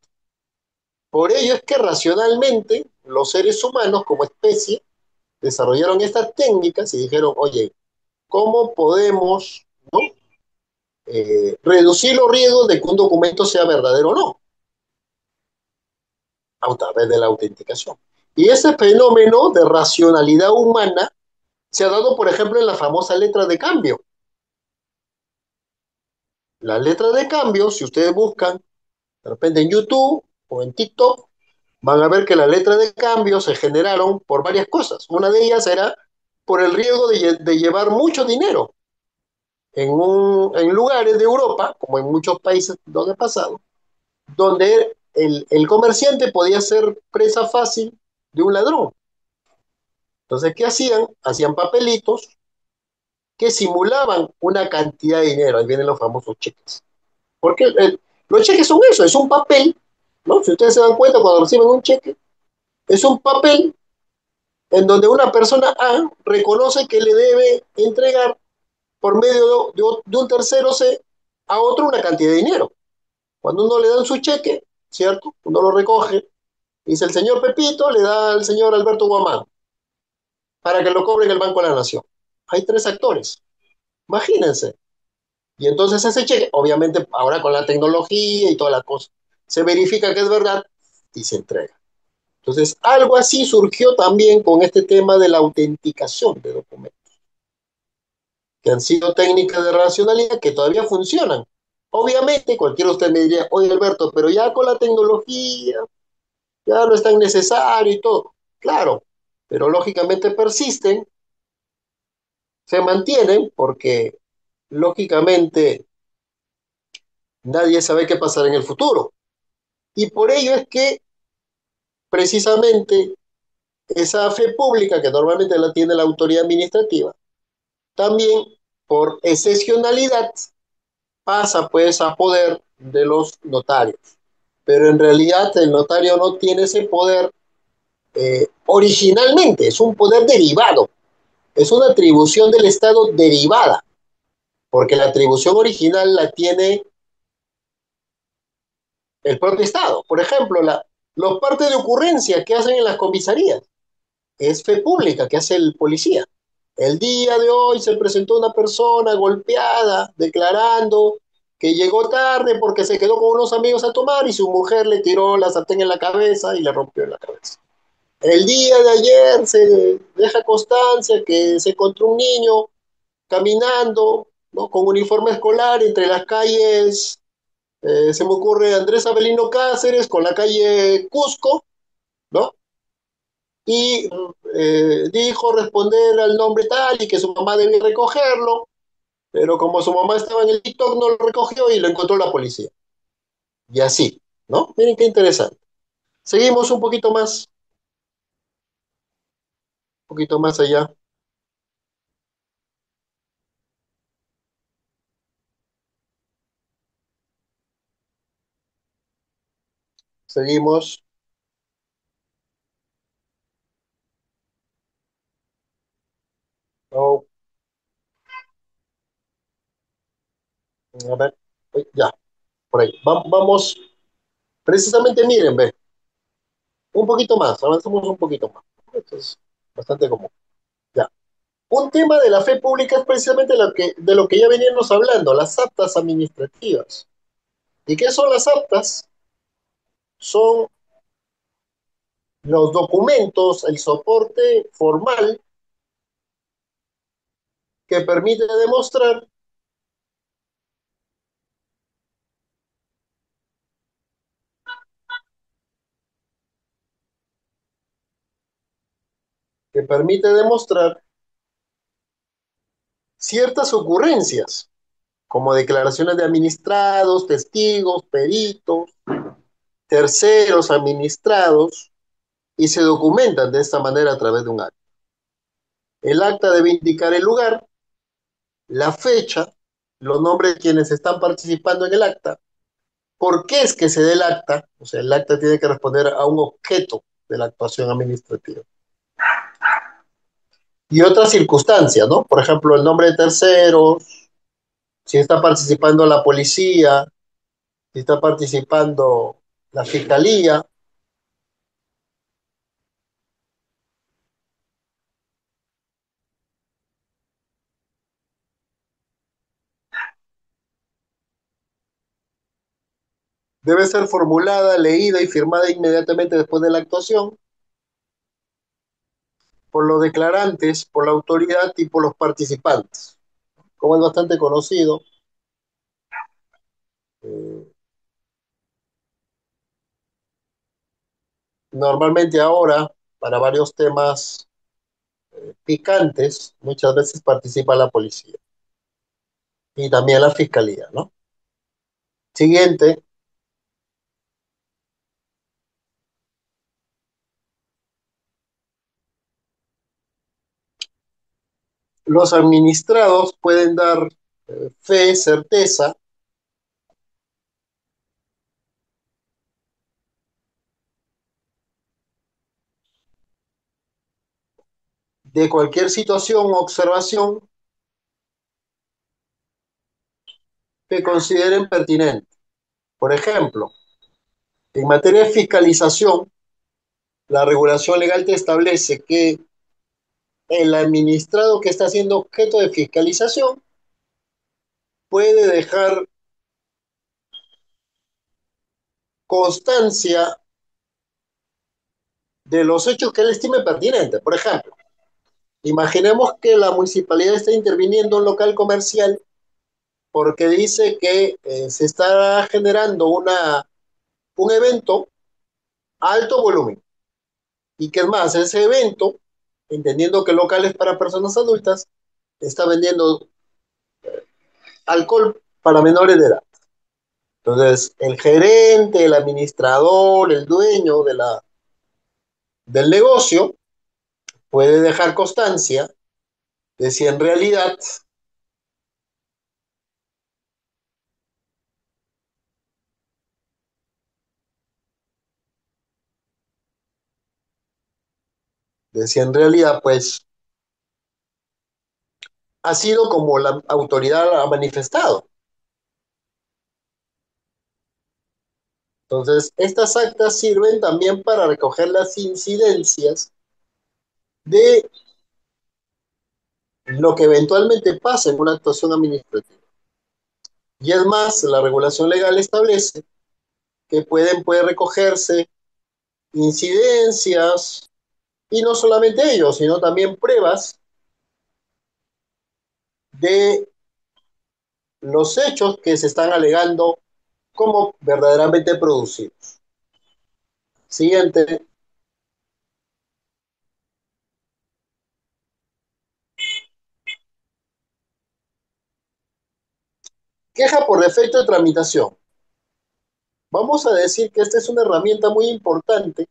Por ello es que racionalmente los seres humanos como especie desarrollaron estas técnicas y dijeron, oye, ¿cómo podemos, ¿no?, reducir los riesgos de que un documento sea verdadero o no, a través de la autenticación? Y ese fenómeno de racionalidad humana se ha dado, por ejemplo, en la famosa letra de cambio. La letra de cambio, si ustedes buscan de repente en YouTube o en TikTok, van a ver que las letras de cambio se generaron por varias cosas. Una de ellas era por el riesgo de llevar mucho dinero en lugares de Europa, como en muchos países donde he pasado, donde el comerciante podía ser presa fácil de un ladrón. Entonces, ¿qué hacían? Hacían papelitos que simulaban una cantidad de dinero. Ahí vienen los famosos cheques. Porque los cheques son eso, es un papel, ¿no? Si ustedes se dan cuenta cuando reciben un cheque, es un papel en donde una persona A reconoce que le debe entregar por medio de un tercero C a otro una cantidad de dinero. Cuando uno le dan su cheque, ¿cierto? Uno lo recoge, dice el señor Pepito, le da al señor Alberto Guamán para que lo cobre en el Banco de la Nación. Hay tres actores, imagínense. Y entonces ese cheque, obviamente ahora con la tecnología y toda la cosa, se verifica que es verdad y se entrega. Entonces, algo así surgió también con este tema de la autenticación de documentos, que han sido técnicas de racionalidad que todavía funcionan. Obviamente, cualquiera de ustedes me diría, oye Alberto, pero ya con la tecnología, ya no es tan necesario y todo. Claro, pero lógicamente persisten, se mantienen, porque lógicamente nadie sabe qué pasará en el futuro. Y por ello es que precisamente esa fe pública que normalmente la tiene la autoridad administrativa, también por excepcionalidad pasa pues a poder de los notarios. Pero en realidad el notario no tiene ese poder originalmente, es un poder derivado, es una atribución del Estado derivada, porque la atribución original la tiene el propio Estado. Por ejemplo, los partes de ocurrencia que hacen en las comisarías es fe pública que hace el policía. El día de hoy se presentó una persona golpeada declarando que llegó tarde porque se quedó con unos amigos a tomar y su mujer le tiró la sartén en la cabeza y le rompió en la cabeza. El día de ayer se deja constancia que se encontró un niño caminando, ¿no?, con uniforme escolar entre las calles, se me ocurre Andrés Avelino Cáceres con la calle Cusco, ¿no? Y dijo responder al nombre tal y que su mamá debía recogerlo, pero como su mamá estaba en el TikTok no lo recogió y lo encontró la policía. Y así, ¿no? Miren qué interesante. Seguimos un poquito más allá. Seguimos. No, a ver, ya, por ahí. Vamos, precisamente miren, ve, un poquito más, avanzamos un poquito más. Esto es bastante común. Ya. Un tema de la fe pública es precisamente de lo que ya veníamos hablando, las actas administrativas. ¿Y qué son las actas? Son los documentos, el soporte formal que permite demostrar, que permite demostrar ciertas ocurrencias, como declaraciones de administrados, testigos, peritos, terceros administrados, y se documentan de esta manera a través de un acta. El acta debe indicar el lugar, la fecha, los nombres de quienes están participando en el acta, por qué es que se dé el acta, o sea, el acta tiene que responder a un objeto de la actuación administrativa. Y otras circunstancias, ¿no? Por ejemplo, el nombre de terceros, si está participando la policía, si está participando la fiscalía, debe ser formulada, leída y firmada inmediatamente después de la actuación por los declarantes, por la autoridad y por los participantes. Como es bastante conocido, eh, normalmente ahora, para varios temas picantes, muchas veces participa la policía y también la fiscalía, ¿no? Siguiente, los administrados pueden dar fe, certeza de cualquier situación o observación que consideren pertinente. Por ejemplo, en materia de fiscalización, la regulación legal te establece que el administrado que está siendo objeto de fiscalización puede dejar constancia de los hechos que él estime pertinentes. Por ejemplo, imaginemos que la municipalidad está interviniendo en un local comercial porque dice que se está generando un evento a alto volumen y que es más, ese evento, entendiendo que el local es para personas adultas, está vendiendo alcohol para menores de edad. Entonces, el gerente, el administrador, el dueño del negocio puede dejar constancia de si en realidad, pues, ha sido como la autoridad ha manifestado. Entonces, estas actas sirven también para recoger las incidencias de lo que eventualmente pasa en una actuación administrativa. Y es más, la regulación legal establece que puede recogerse incidencias y no solamente ello, sino también pruebas de los hechos que se están alegando como verdaderamente producidos. Siguiente, queja por defecto de tramitación. Vamos a decir que esta es una herramienta muy importante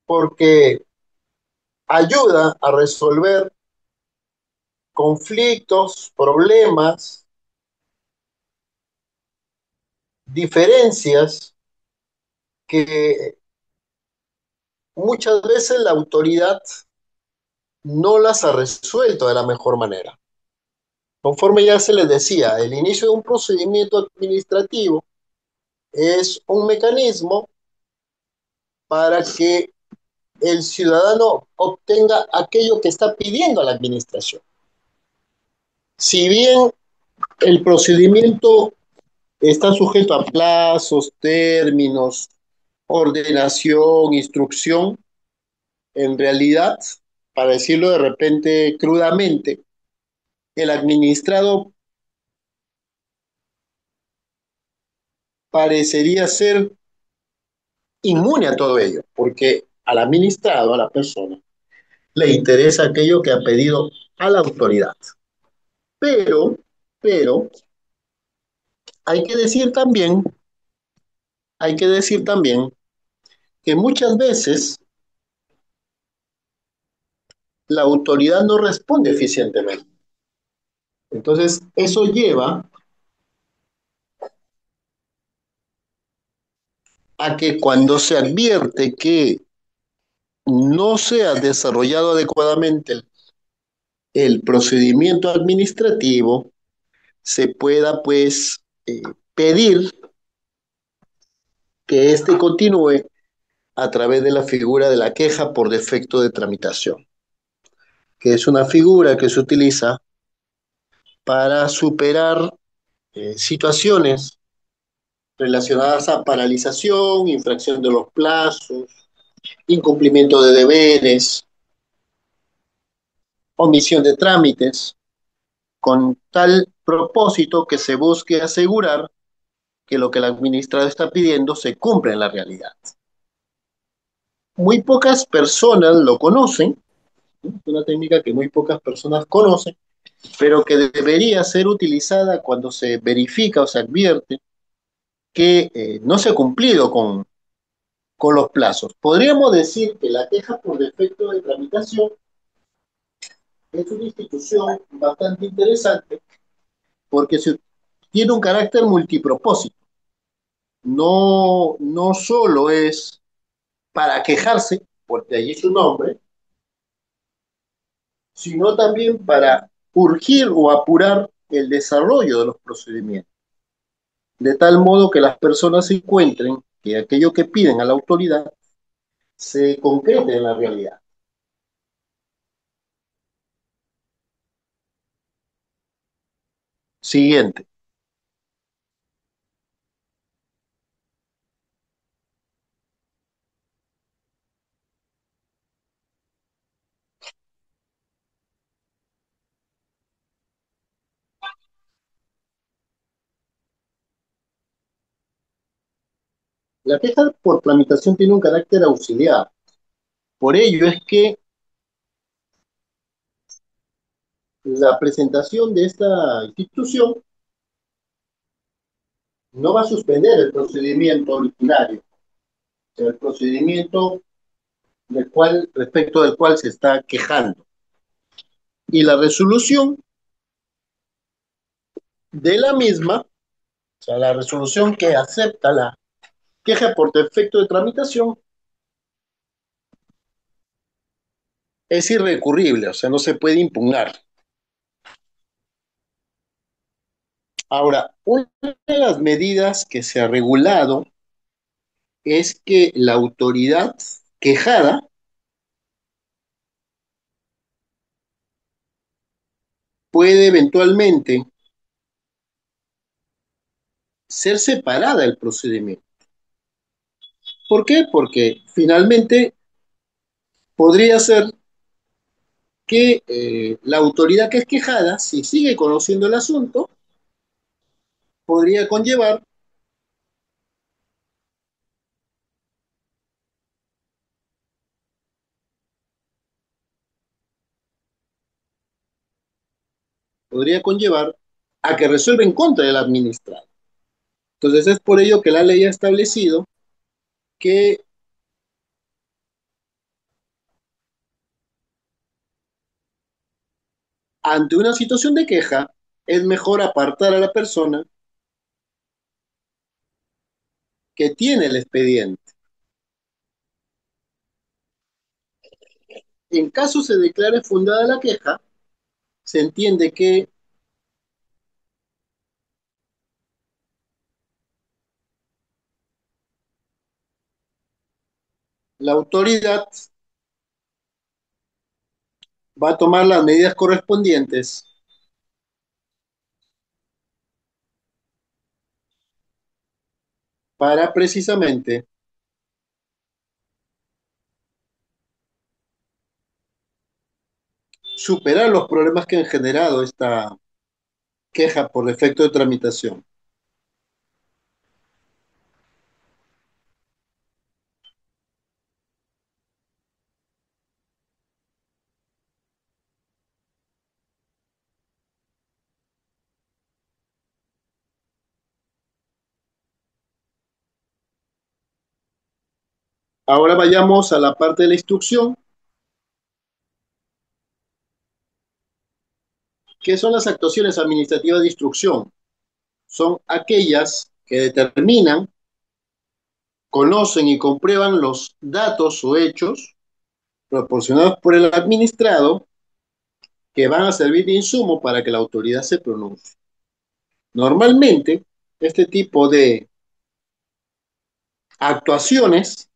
porque ayuda a resolver conflictos, problemas, diferencias que muchas veces la autoridad no las ha resuelto de la mejor manera. Conforme ya se les decía, el inicio de un procedimiento administrativo es un mecanismo para que el ciudadano obtenga aquello que está pidiendo a la administración. Si bien el procedimiento está sujeto a plazos, términos, ordenación, instrucción, en realidad, para decirlo de repente crudamente, el administrado parecería ser inmune a todo ello, porque al administrado, a la persona, le interesa aquello que ha pedido a la autoridad. Pero, pero, hay que decir también, hay que decir también que muchas veces la autoridad no responde eficientemente. Entonces, eso lleva a que cuando se advierte que no se ha desarrollado adecuadamente el procedimiento administrativo, se pueda pues pedir que éste continúe a través de la figura de la queja por defecto de tramitación, que es una figura que se utiliza para superar situaciones relacionadas a paralización, infracción de los plazos, incumplimiento de deberes, omisión de trámites, con tal propósito que se busque asegurar que lo que el administrado está pidiendo se cumpla en la realidad. Muy pocas personas lo conocen, ¿no? Es una técnica que muy pocas personas conocen, pero que debería ser utilizada cuando se verifica o se advierte que no se ha cumplido con los plazos. Podríamos decir que la queja por defecto de tramitación es una institución bastante interesante porque tiene un carácter multipropósito. No solo es para quejarse, porque allí su nombre, sino también para urgir o apurar el desarrollo de los procedimientos, de tal modo que las personas encuentren que aquello que piden a la autoridad se concrete en la realidad. Siguiente. La queja por tramitación tiene un carácter auxiliar. Por ello es que la presentación de esta institución no va a suspender el procedimiento originario, o sea, el procedimiento respecto del cual se está quejando. Y la resolución de la misma, o sea, la resolución que acepta la queja por defecto de tramitación, es irrecurrible, o sea, no se puede impugnar. Ahora, una de las medidas que se ha regulado es que la autoridad quejada puede eventualmente ser separada del procedimiento. ¿Por qué? Porque finalmente podría ser que la autoridad que es quejada, si sigue conociendo el asunto, podría conllevar, podría conllevar a que resuelva en contra del administrado. Entonces es por ello que la ley ha establecido que ante una situación de queja es mejor apartar a la persona que tiene el expediente. En caso se declare fundada la queja, se entiende que la autoridad va a tomar las medidas correspondientes para precisamente superar los problemas que han generado esta queja por defecto de tramitación. Ahora vayamos a la parte de la instrucción. ¿Qué son las actuaciones administrativas de instrucción? Son aquellas que determinan, conocen y comprueban los datos o hechos proporcionados por el administrado que van a servir de insumo para que la autoridad se pronuncie. Normalmente, este tipo de actuaciones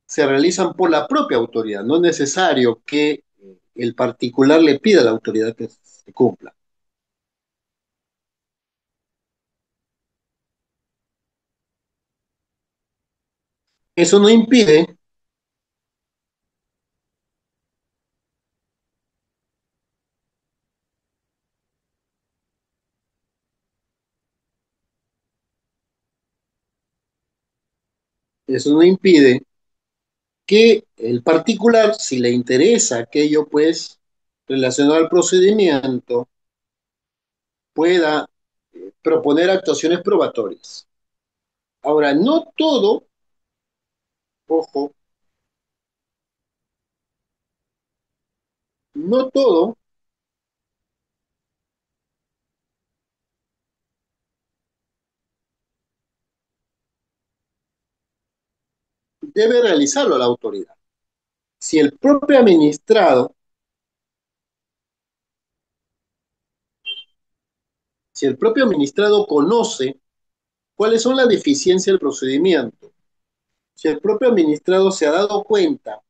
se realizan por la propia autoridad, no es necesario que el particular le pida a la autoridad que se cumpla. Eso no impide, eso no impide que el particular, si le interesa aquello, pues, relacionado al procedimiento, pueda proponer actuaciones probatorias. Ahora, no todo, ojo, no todo debe realizarlo la autoridad. Si el propio administrado, si el propio administrado conoce cuáles son las deficiencias del procedimiento, si el propio administrado se ha dado cuenta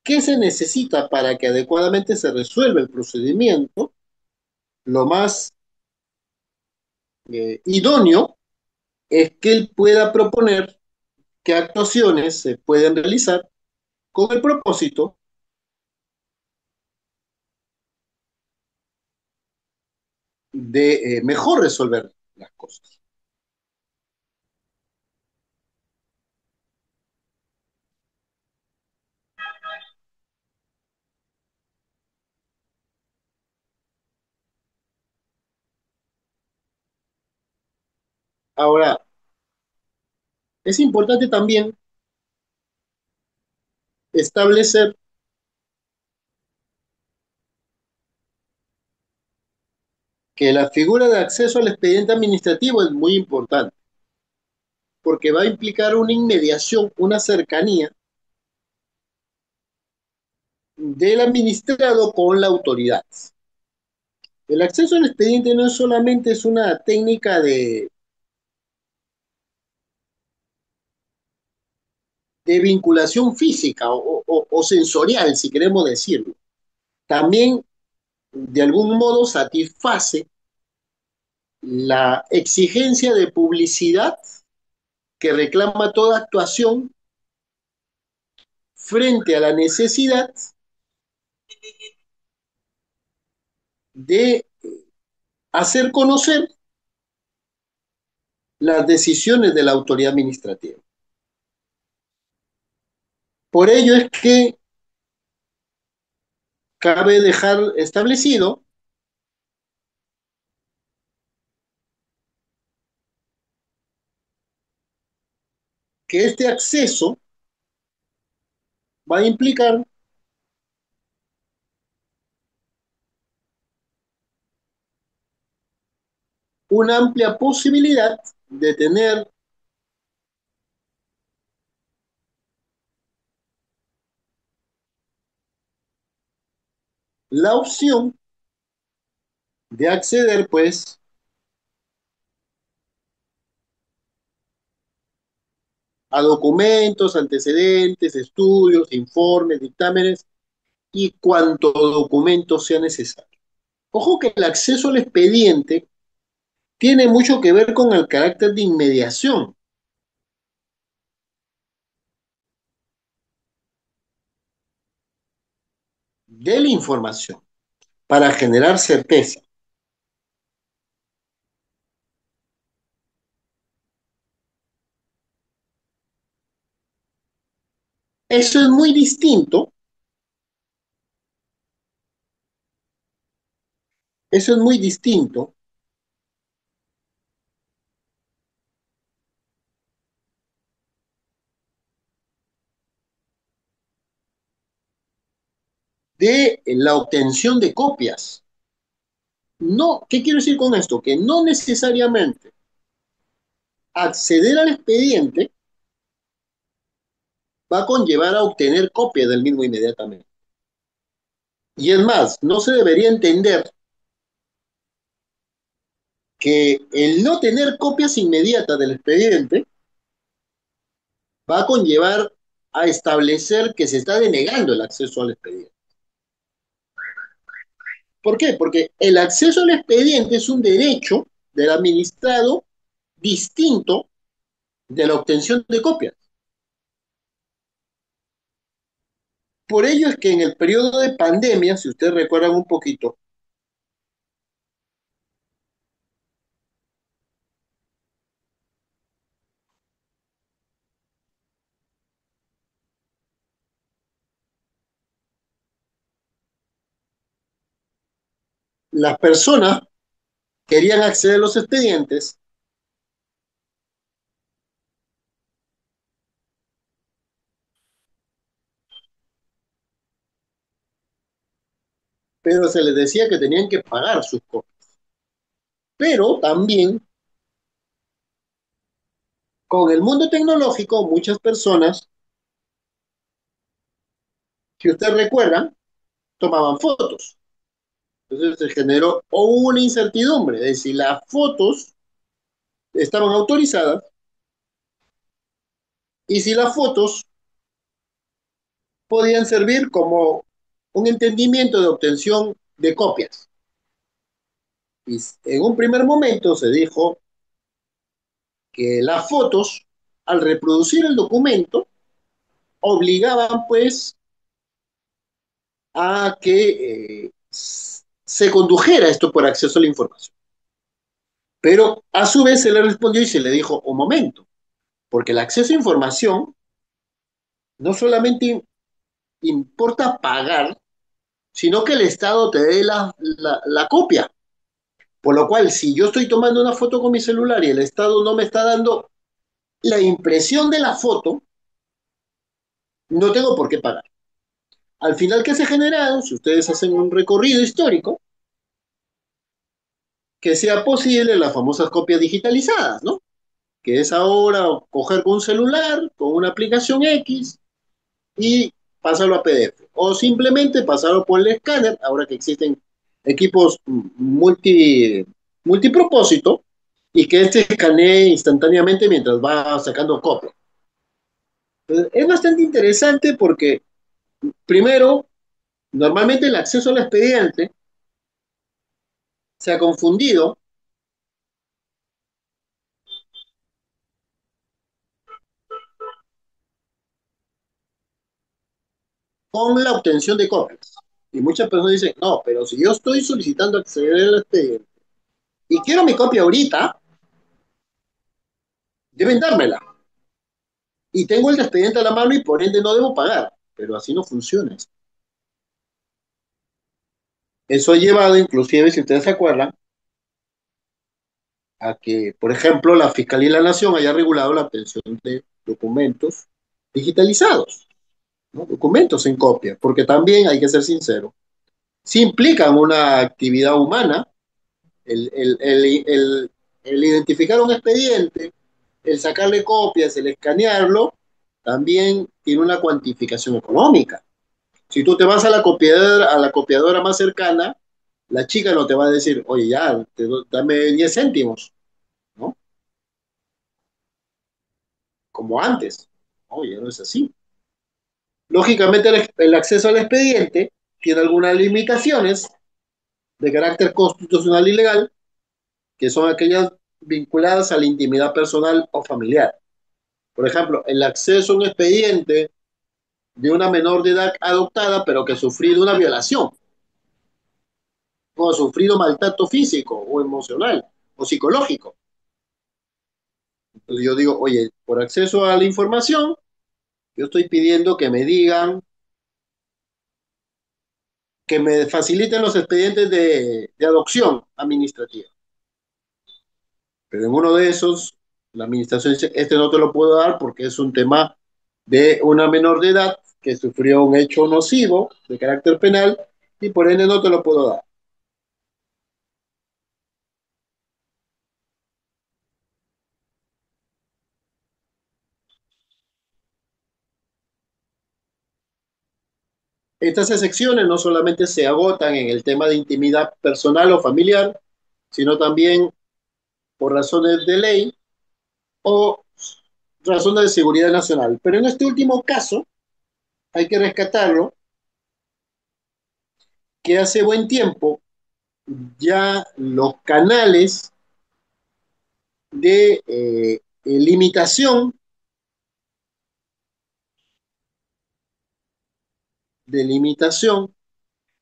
qué se necesita para que adecuadamente se resuelva el procedimiento, lo más idóneo es que él pueda proponer qué actuaciones se pueden realizar con el propósito de mejor resolver las cosas. Ahora, es importante también establecer que la figura de acceso al expediente administrativo es muy importante, porque va a implicar una inmediación, una cercanía del administrado con la autoridad. El acceso al expediente no es solamente es una técnica de vinculación física o sensorial, si queremos decirlo. También, de algún modo, satisface la exigencia de publicidad que reclama toda actuación frente a la necesidad de hacer conocer las decisiones de la autoridad administrativa. Por ello es que cabe dejar establecido que este acceso va a implicar una amplia posibilidad de tener la opción de acceder, pues, a documentos, antecedentes, estudios, informes, dictámenes y cuanto documento sea necesario. Ojo que el acceso al expediente tiene mucho que ver con el carácter de inmediación de la información para generar certeza. Eso es muy distinto, eso es muy distinto de la obtención de copias. No, ¿qué quiero decir con esto? Que no necesariamente acceder al expediente va a conllevar a obtener copia del mismo inmediatamente. Y es más, no se debería entender que el no tener copias inmediatas del expediente va a conllevar a establecer que se está denegando el acceso al expediente. ¿Por qué? Porque el acceso al expediente es un derecho del administrado distinto de la obtención de copias. Por ello es que en el periodo de pandemia, si ustedes recuerdan un poquito, las personas querían acceder a los expedientes, pero se les decía que tenían que pagar sus copias. Pero también con el mundo tecnológico, muchas personas, si ustedes recuerdan, tomaban fotos. Entonces se generó una incertidumbre de si las fotos estaban autorizadas y si las fotos podían servir como un entendimiento de obtención de copias. Y en un primer momento se dijo que las fotos, al reproducir el documento, obligaban pues a que se condujera esto por acceso a la información. Pero a su vez se le respondió y se le dijo, un momento, porque el acceso a información no solamente importa pagar, sino que el Estado te dé la copia. Por lo cual, si yo estoy tomando una foto con mi celular y el Estado no me está dando la impresión de la foto, no tengo por qué pagar. Al final, ¿qué se ha generado? Si ustedes hacen un recorrido histórico, que sea posible las famosas copias digitalizadas, ¿no? Que es ahora coger con un celular, con una aplicación X y pasarlo a PDF. O simplemente pasarlo por el escáner, ahora que existen equipos multipropósito, y que este escanee instantáneamente mientras va sacando copias. Es bastante interesante porque, primero, normalmente el acceso al expediente se ha confundido con la obtención de copias. Y muchas personas dicen, no, pero si yo estoy solicitando acceder al expediente y quiero mi copia ahorita, deben dármela. Y tengo el expediente a la mano y por ende no debo pagar. Pero así no funciona. Eso ha llevado, inclusive, si ustedes se acuerdan, a que, por ejemplo, la Fiscalía de la Nación haya regulado la obtención de documentos digitalizados, ¿no? Documentos en copia, porque también hay que ser sincero, si implican una actividad humana, el identificar un expediente, el sacarle copias, el escanearlo, también tiene una cuantificación económica. Si tú te vas a la copiadora más cercana, la chica no te va a decir, oye, ya, dame 10 céntimos, ¿no? Como antes. Oye, no es así. Lógicamente, el acceso al expediente tiene algunas limitaciones de carácter constitucional y legal, que son aquellas vinculadas a la intimidad personal o familiar. Por ejemplo, el acceso a un expediente de una menor de edad adoptada, pero que ha sufrido una violación, o ha sufrido maltrato físico o emocional o psicológico. Entonces yo digo, oye, por acceso a la información, yo estoy pidiendo que me digan, que me faciliten los expedientes de adopción administrativa. Pero en uno de esos, la administración dice, este no te lo puedo dar porque es un tema de una menor de edad que sufrió un hecho nocivo de carácter penal y por ende no te lo puedo dar. Estas excepciones no solamente se agotan en el tema de intimidad personal o familiar, sino también por razones de ley o razones de seguridad nacional. Pero en este último caso, hay que rescatarlo, que hace buen tiempo ya los canales de limitación de limitación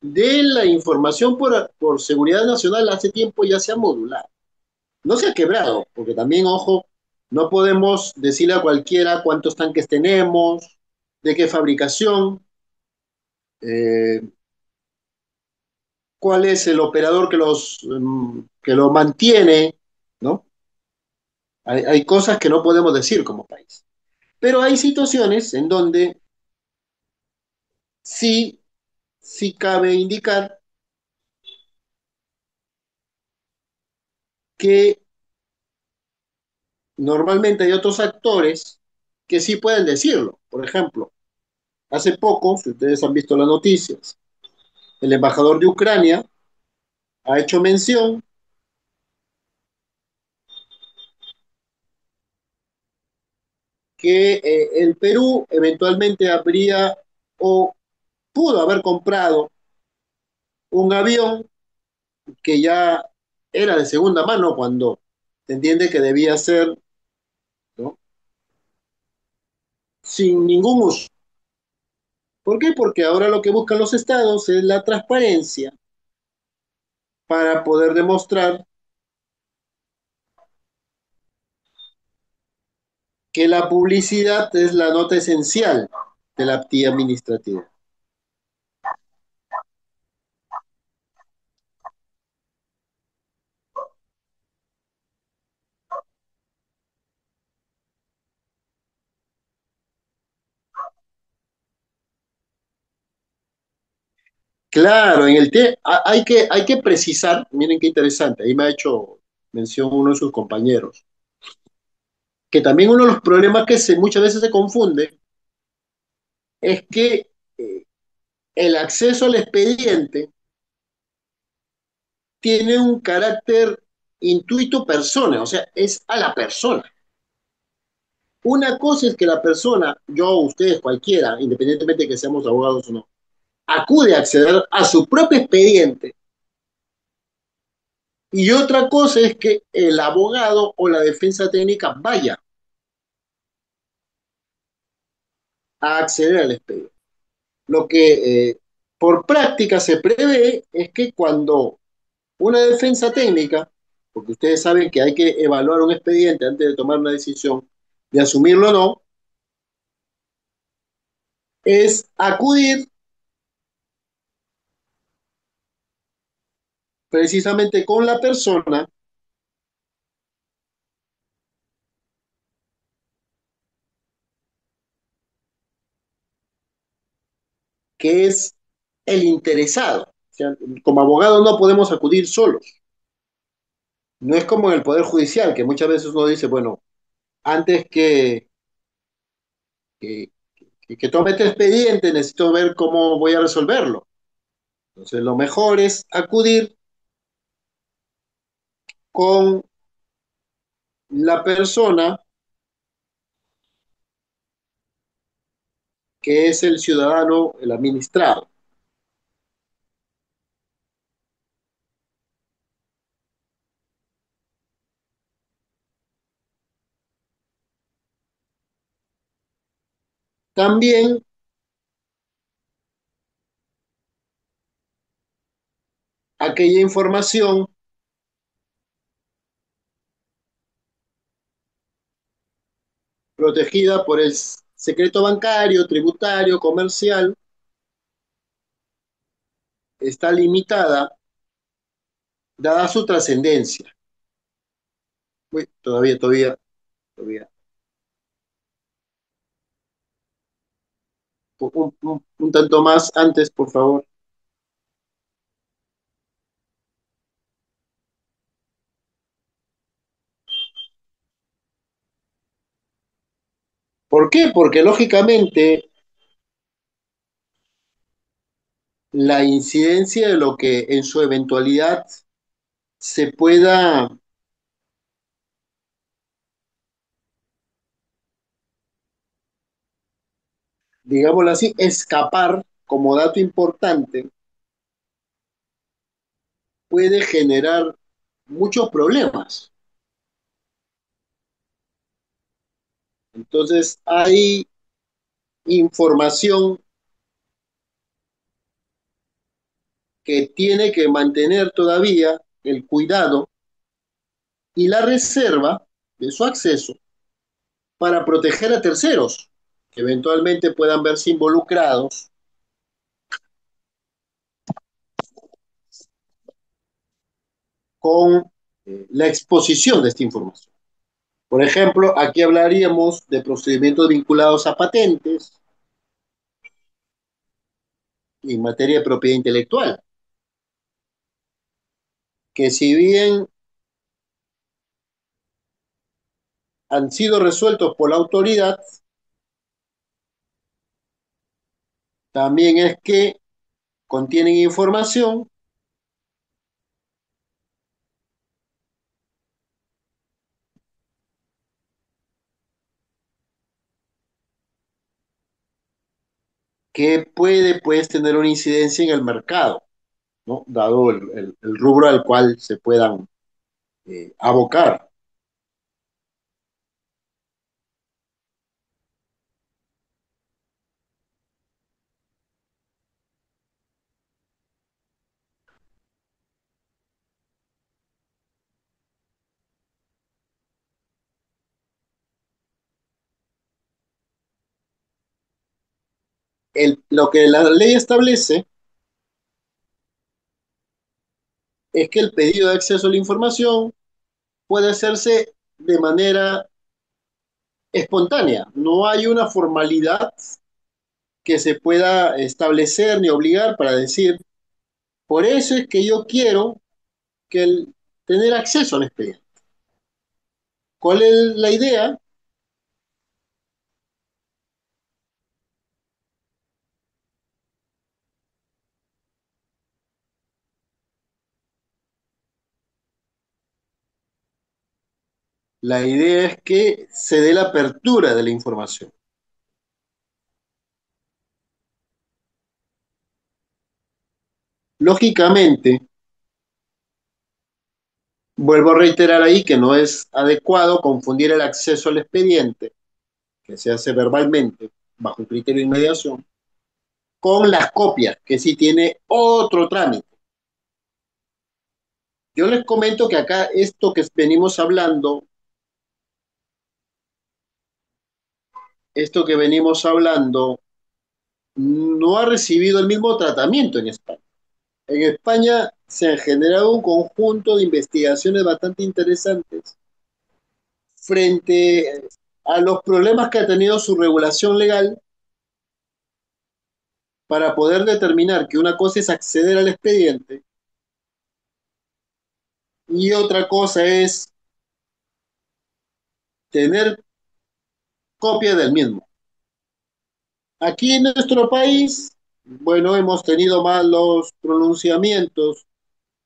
de la información por seguridad nacional hace tiempo ya se ha modulado. No se ha quebrado, porque también, ojo, no podemos decirle a cualquiera cuántos tanques tenemos, de qué fabricación, eh, cuál es el operador que lo mantiene, ¿no? Hay cosas que no podemos decir como país. Pero hay situaciones en donde sí, sí cabe indicar que normalmente hay otros actores que sí pueden decirlo. Por ejemplo, hace poco, si ustedes han visto las noticias, el embajador de Ucrania ha hecho mención que el Perú eventualmente habría o pudo haber comprado un avión que ya era de segunda mano cuando se entiende que debía ser, ¿no?, sin ningún uso. ¿Por qué? Porque ahora lo que buscan los estados es la transparencia para poder demostrar que la publicidad es la nota esencial de la actividad administrativa. Claro, hay que precisar, miren qué interesante, ahí me ha hecho mención uno de sus compañeros, que también uno de los problemas que muchas veces se confunde es que el acceso al expediente tiene un carácter intuito persona, o sea, es a la persona. Una cosa es que la persona, yo, ustedes, cualquiera, independientemente de que seamos abogados o no, acude a acceder a su propio expediente. Y otra cosa es que el abogado o la defensa técnica vaya a acceder al expediente. Lo que por práctica se prevé es que cuando una defensa técnica, porque ustedes saben que hay que evaluar un expediente antes de tomar una decisión de asumirlo o no, es acudir precisamente con la persona que es el interesado. O sea, como abogado no podemos acudir solos. No es como en el Poder Judicial, que muchas veces uno dice, bueno, antes que que tome este expediente, necesito ver cómo voy a resolverlo. Entonces, lo mejor es acudir con la persona que es el ciudadano, el administrado. También aquella información protegida por el secreto bancario, tributario, comercial, está limitada dada su trascendencia. Uy, todavía. Un tanto más antes, por favor. ¿Por qué? Porque lógicamente la incidencia de lo que en su eventualidad se pueda, digámoslo así, escapar como dato importante, puede generar muchos problemas. Entonces, hay información que tiene que mantener todavía el cuidado y la reserva de su acceso para proteger a terceros que eventualmente puedan verse involucrados con la exposición de esta información. Por ejemplo, aquí hablaríamos de procedimientos vinculados a patentes en materia de propiedad intelectual, que si bien han sido resueltos por la autoridad, también es que contienen información que puede pues, tener una incidencia en el mercado, ¿no? Dado el rubro al cual se puedan abocar. Lo que la ley establece es que el pedido de acceso a la información puede hacerse de manera espontánea. No hay una formalidad que se pueda establecer ni obligar para decir, por eso es que yo quiero que tener acceso al expediente. ¿Cuál es la idea? La idea es que se dé la apertura de la información. Lógicamente, vuelvo a reiterar ahí que no es adecuado confundir el acceso al expediente, que se hace verbalmente, bajo el criterio de inmediación, con las copias, que sí tiene otro trámite. Yo les comento que acá esto que venimos hablando, esto que venimos hablando, no ha recibido el mismo tratamiento en España. En España se han generado un conjunto de investigaciones bastante interesantes frente a los problemas que ha tenido su regulación legal para poder determinar que una cosa es acceder al expediente y otra cosa es tener copia del mismo. Aquí en nuestro país, bueno, hemos tenido más los pronunciamientos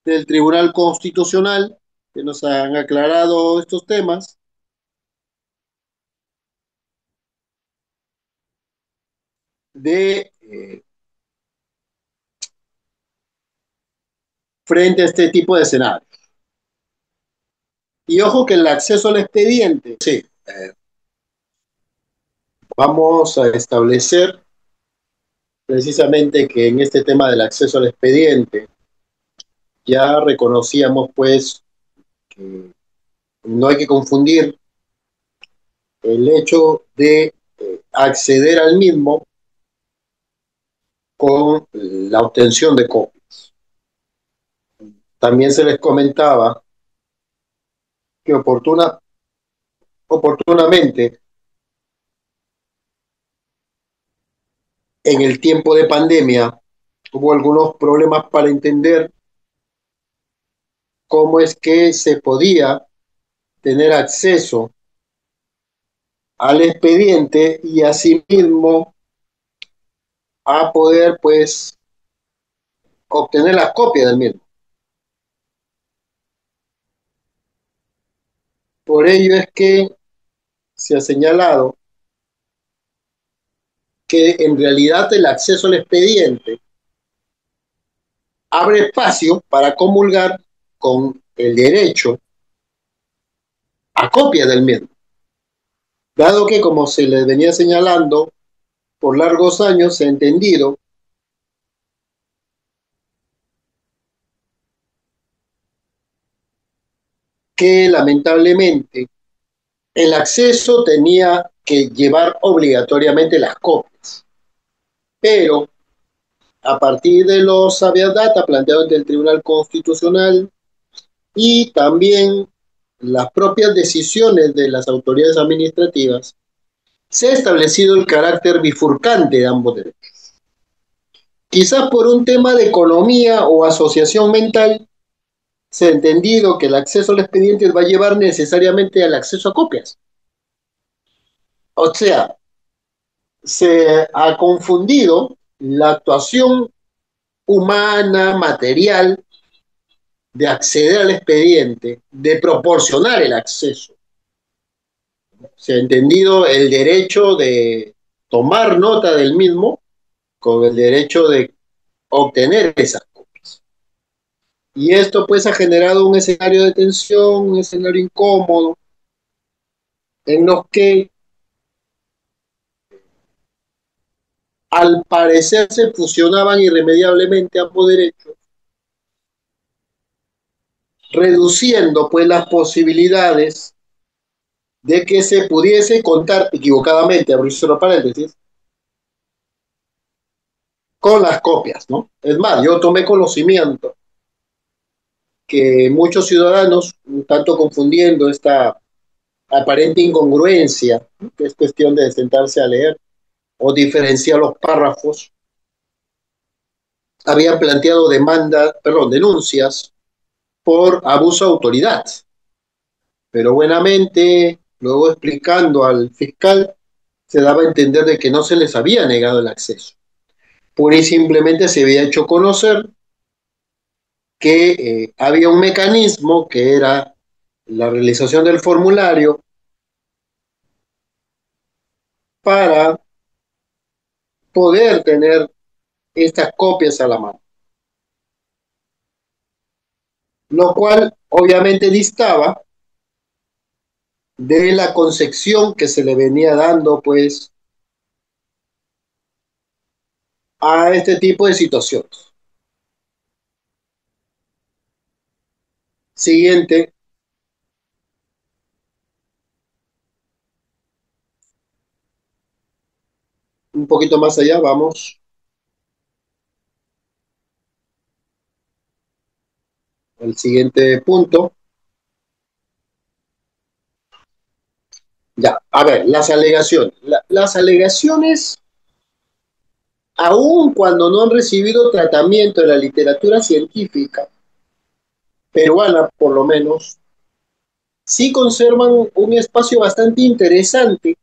del Tribunal Constitucional que nos han aclarado estos temas de frente a este tipo de escenario. Y ojo que el acceso al expediente, sí, vamos a establecer precisamente que en este tema del acceso al expediente ya reconocíamos pues que no hay que confundir el hecho de acceder al mismo con la obtención de copias. También se les comentaba que oportunamente en el tiempo de pandemia hubo algunos problemas para entender cómo es que se podía tener acceso al expediente y asimismo a poder pues obtener las copias del mismo. Por ello es que se ha señalado que en realidad el acceso al expediente abre espacio para comulgar con el derecho a copia del mismo, dado que, como se les venía señalando, por largos años se ha entendido que lamentablemente el acceso tenía que llevar obligatoriamente las copias, pero a partir de los habeas data planteados ante el Tribunal Constitucional y también las propias decisiones de las autoridades administrativas, se ha establecido el carácter bifurcante de ambos derechos. Quizás por un tema de economía o asociación mental, se ha entendido que el acceso al expediente va a llevar necesariamente al acceso a copias. O sea, se ha confundido la actuación humana, material, de acceder al expediente, de proporcionar el acceso. Se ha entendido el derecho de tomar nota del mismo con el derecho de obtener esas copias. Y esto pues ha generado un escenario de tensión, un escenario incómodo, en los que al parecer se fusionaban irremediablemente ambos derechos, reduciendo pues las posibilidades de que se pudiese contar equivocadamente, abrir solo paréntesis, con las copias, ¿no? Es más, yo tomé conocimiento que muchos ciudadanos, un tanto confundiendo esta aparente incongruencia, ¿no? Que es cuestión de sentarse a leer o diferenciar los párrafos, habían planteado denuncias por abuso de autoridad, pero buenamente, luego explicando al fiscal, se daba a entender de que no se les había negado el acceso. Pura y simplemente se había hecho conocer que había un mecanismo que era la realización del formulario para poder tener estas copias a la mano, lo cual obviamente distaba de la concepción que se le venía dando pues a este tipo de situaciones. Siguiente, un poquito más allá, vamos al siguiente punto. Ya, a ver, las alegaciones. Las alegaciones, aun cuando no han recibido tratamiento en la literatura científica peruana, por lo menos, sí conservan un espacio bastante interesante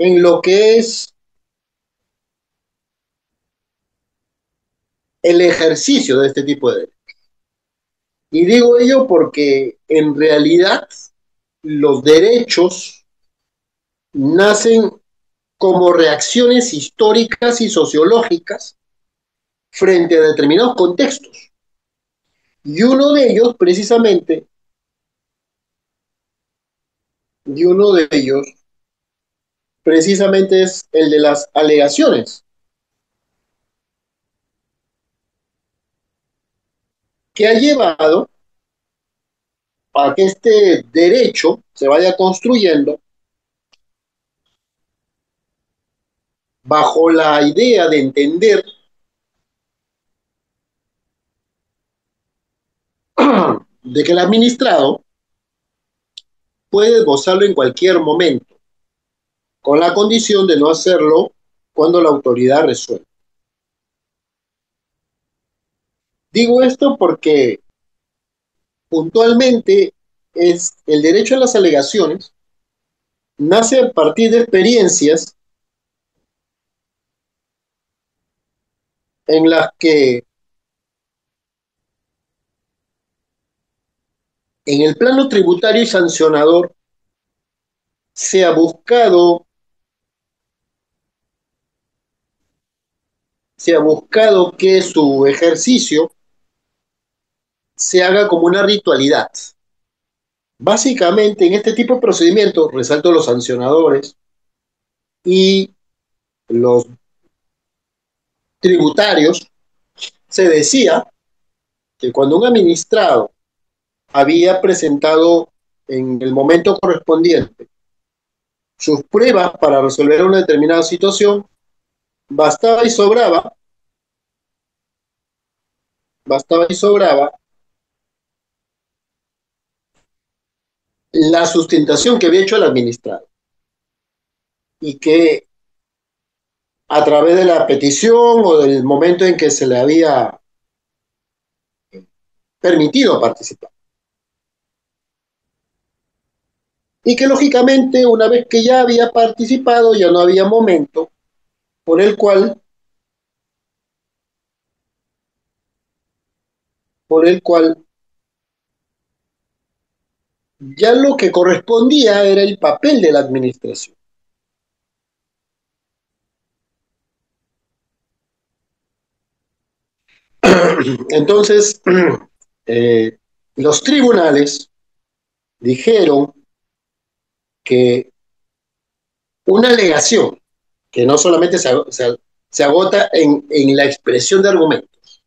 en lo que es el ejercicio de este tipo de derechos. Y digo ello porque en realidad los derechos nacen como reacciones históricas y sociológicas frente a determinados contextos. Y uno de ellos, precisamente, y uno de ellos, precisamente es el de las alegaciones, que ha llevado a que este derecho se vaya construyendo bajo la idea de entender de que el administrado puede gozarlo en cualquier momento, con la condición de no hacerlo cuando la autoridad resuelve. Digo esto porque puntualmente es el derecho a las alegaciones nace a partir de experiencias en las que en el plano tributario y sancionador se ha buscado, se ha buscado que su ejercicio se haga como una ritualidad. Básicamente, en este tipo de procedimientos, resalto los sancionadores y los tributarios, se decía que cuando un administrado había presentado en el momento correspondiente sus pruebas para resolver una determinada situación, bastaba y sobraba, bastaba y sobraba la sustentación que había hecho el administrado y que a través de la petición o del momento en que se le había permitido participar. Y que lógicamente una vez que ya había participado ya no había momento por el cual ya lo que correspondía era el papel de la administración. Entonces, eh, los tribunales dijeron que una alegación que no solamente se agota en la expresión de argumentos,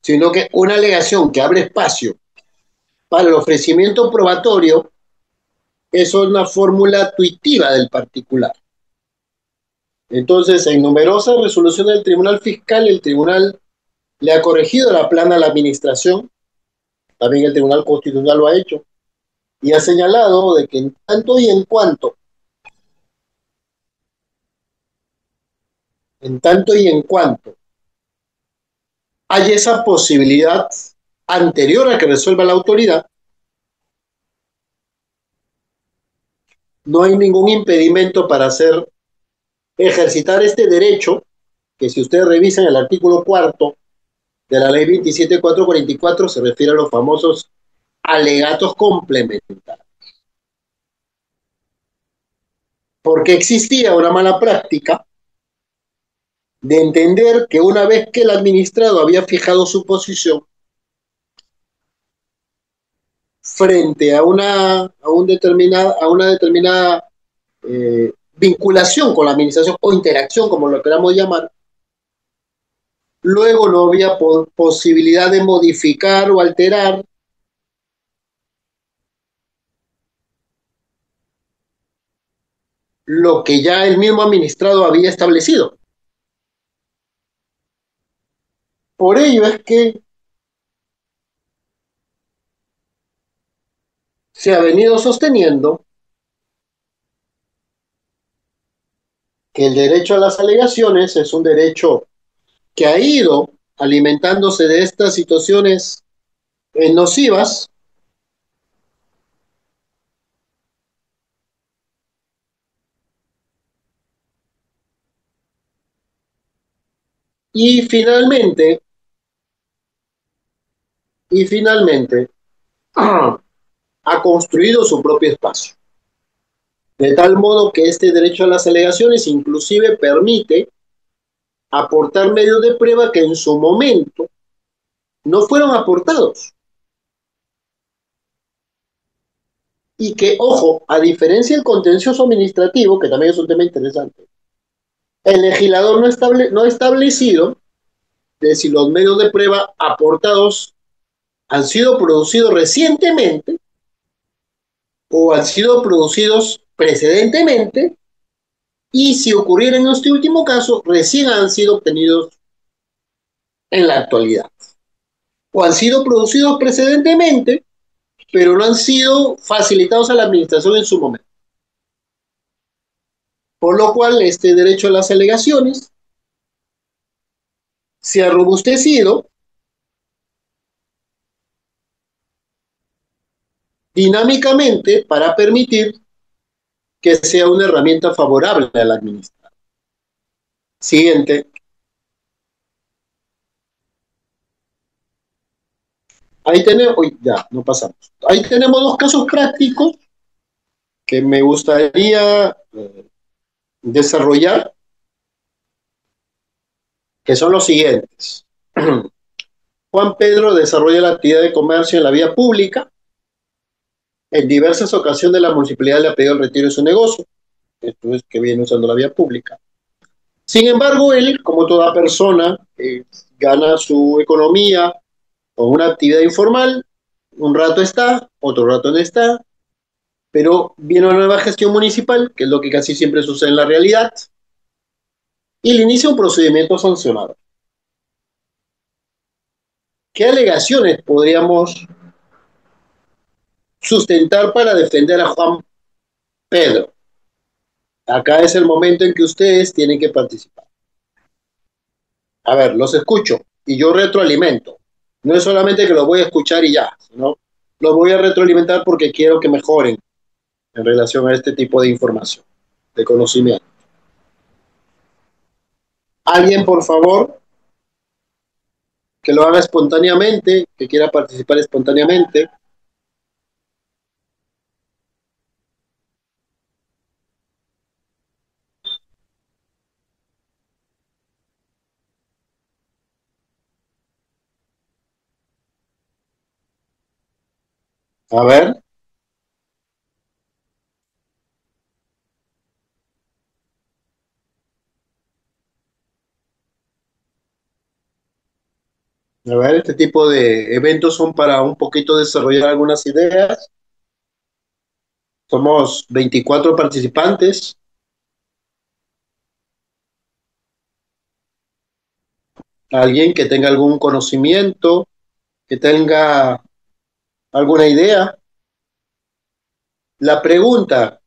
sino que una alegación que abre espacio para el ofrecimiento probatorio es una fórmula tuitiva del particular. Entonces, en numerosas resoluciones del Tribunal Fiscal, el Tribunal le ha corregido la plana a la administración, también el Tribunal Constitucional lo ha hecho, y ha señalado de que en tanto y en cuanto hay esa posibilidad anterior a que resuelva la autoridad, no hay ningún impedimento para ejercitar este derecho, que si ustedes revisan el artículo cuarto de la ley 27.444 se refiere a los famosos alegatos complementarios. Porque existía una mala práctica de entender que una vez que el administrado había fijado su posición frente a una determinada vinculación con la administración o interacción, como lo queramos llamar, luego no había posibilidad de modificar o alterar lo que ya el mismo administrado había establecido. Por ello es que se ha venido sosteniendo que el derecho a las alegaciones es un derecho que ha ido alimentándose de estas situaciones nocivas Y finalmente, y finalmente, ha construido su propio espacio, de tal modo que este derecho a las alegaciones inclusive permite aportar medios de prueba que en su momento no fueron aportados y que, ojo, a diferencia del contencioso administrativo, que también es un tema interesante, el legislador no ha establecido de si los medios de prueba aportados han sido producidos recientemente o han sido producidos precedentemente y si ocurriera en este último caso, recién han sido obtenidos en la actualidad. O han sido producidos precedentemente, pero no han sido facilitados a la administración en su momento. Por lo cual, este derecho a las alegaciones se ha robustecido dinámicamente para permitir que sea una herramienta favorable a la administración. Siguiente. Ahí tenemos, uy, ya, no pasamos. Ahí tenemos dos casos prácticos que me gustaría desarrollar, que son los siguientes. Juan Pedro desarrolla la actividad de comercio en la vía pública. En diversas ocasiones la municipalidad le ha pedido el retiro de su negocio. Esto es que viene usando la vía pública. Sin embargo, él, como toda persona, gana su economía con una actividad informal. Un rato está, otro rato no está, pero viene una nueva gestión municipal, que es lo que casi siempre sucede en la realidad, y le inicia un procedimiento sancionado. ¿Qué alegaciones podríamos sustentar para defender a Juan Pedro? Acá es el momento en que ustedes tienen que participar. A ver, los escucho y yo retroalimento. No es solamente que los voy a escuchar y ya, sino los voy a retroalimentar porque quiero que mejoren en relación a este tipo de información, de conocimiento. Alguien, por favor, que lo haga espontáneamente, que quiera participar espontáneamente. A ver, este tipo de eventos son para un poquito desarrollar algunas ideas. Somos 24 participantes. Alguien que tenga algún conocimiento, que tenga alguna idea. La pregunta,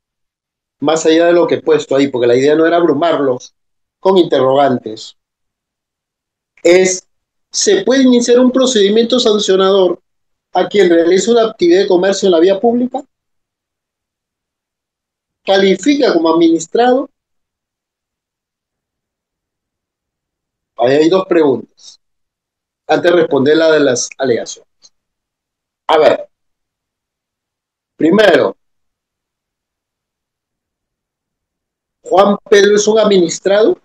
más allá de lo que he puesto ahí, porque la idea no era abrumarlos con interrogantes, es, ¿se puede iniciar un procedimiento sancionador a quien realiza una actividad de comercio en la vía pública? ¿Califica como administrado? Ahí hay dos preguntas, antes de responder la de las alegaciones. A ver, primero, Juan Pedro es un administrado.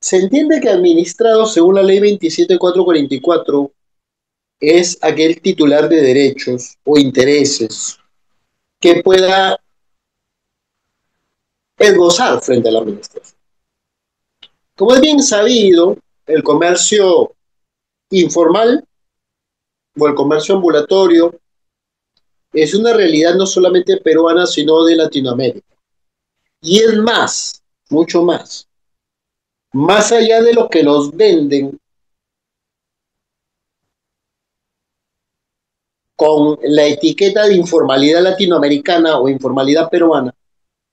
Se entiende que administrado, según la ley 27.444, es aquel titular de derechos o intereses que pueda esbozar frente a la administración. Como es bien sabido, el comercio informal o el comercio ambulatorio es una realidad no solamente peruana, sino de Latinoamérica. Y es más, mucho más. Más allá de lo que nos venden con la etiqueta de informalidad latinoamericana o informalidad peruana,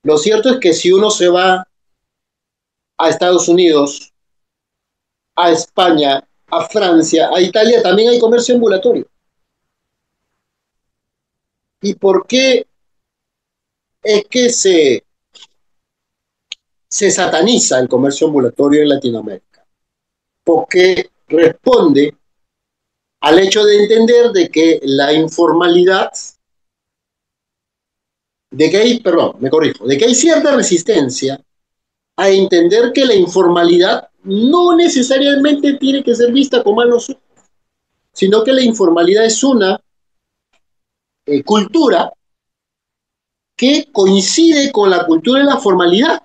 lo cierto es que si uno se va a Estados Unidos, a España, a Francia, a Italia, también hay comercio ambulatorio. ¿Y por qué es que se sataniza el comercio ambulatorio en Latinoamérica, porque responde al hecho de entender de que la informalidad, de que hay, perdón, me corrijo, de que hay cierta resistencia a entender que la informalidad no necesariamente tiene que ser vista con malos ojos, sino que la informalidad es una cultura que coincide con la cultura de la formalidad.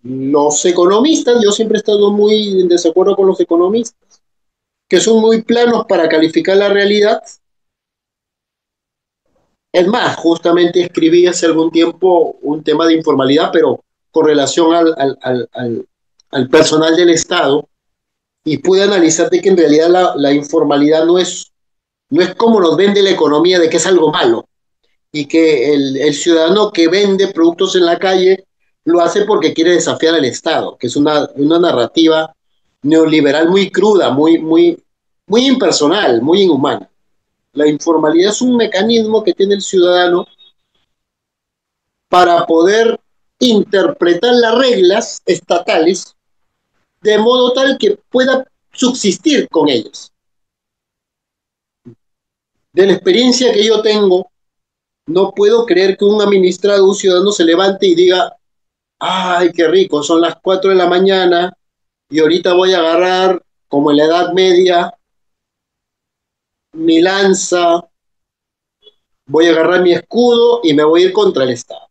Los economistas, yo siempre he estado muy en desacuerdo con los economistas, que son muy planos para calificar la realidad. Es más, justamente escribí hace algún tiempo un tema de informalidad, pero con relación al personal del Estado, y pude analizar de que en realidad la informalidad no es como nos vende la economía de que es algo malo, y que el ciudadano que vende productos en la calle lo hace porque quiere desafiar al Estado, que es una narrativa neoliberal muy cruda, muy impersonal, muy inhumana. La informalidad es un mecanismo que tiene el ciudadano para poder interpretar las reglas estatales de modo tal que pueda subsistir con ellas. De la experiencia que yo tengo, no puedo creer que un administrado, un ciudadano se levante y diga, ay, qué rico, son las 4 de la mañana y ahorita voy a agarrar, como en la Edad Media, mi lanza, voy a agarrar mi escudo y me voy a ir contra el Estado.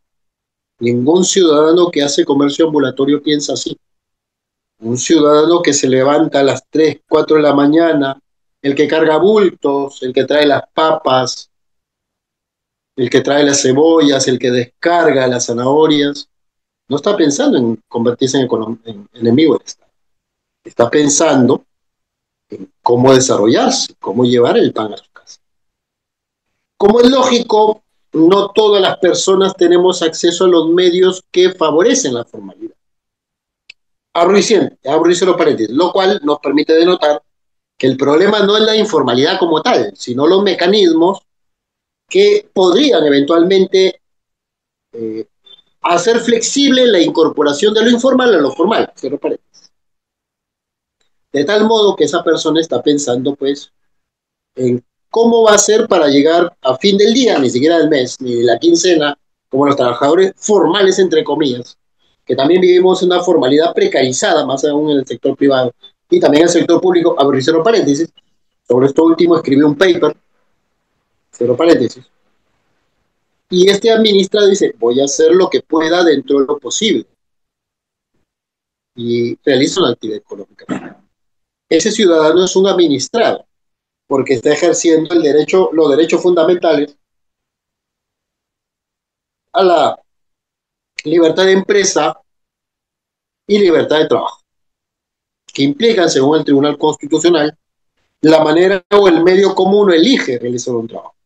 Ningún ciudadano que hace comercio ambulatorio piensa así. Un ciudadano que se levanta a las 3, 4 de la mañana, el que carga bultos, el que trae las papas, el que trae las cebollas, el que descarga las zanahorias, no está pensando en convertirse en enemigo del Estado. Está pensando en cómo desarrollarse, cómo llevar el pan a su casa. Como es lógico, no todas las personas tenemos acceso a los medios que favorecen la formalidad. Abro y cierro paréntesis, lo cual nos permite denotar que el problema no es la informalidad como tal, sino los mecanismos que podrían eventualmente eh, hacer flexible la incorporación de lo informal a lo formal. Cierro paréntesis. De tal modo que esa persona está pensando, pues, en cómo va a ser para llegar a fin del día, ni siquiera del mes, ni de la quincena, como los trabajadores formales, entre comillas, que también vivimos una formalidad precarizada, más aún en el sector privado, y también en el sector público, abrir cero paréntesis, sobre esto último escribí un paper, cero paréntesis, y este administrador dice, voy a hacer lo que pueda dentro de lo posible, y realiza una actividad económica. Ese ciudadano es un administrado, porque está ejerciendo el derecho, los derechos fundamentales a la libertad de empresa y libertad de trabajo, que implican, según el Tribunal Constitucional, la manera o el medio como uno elige realizar un trabajo.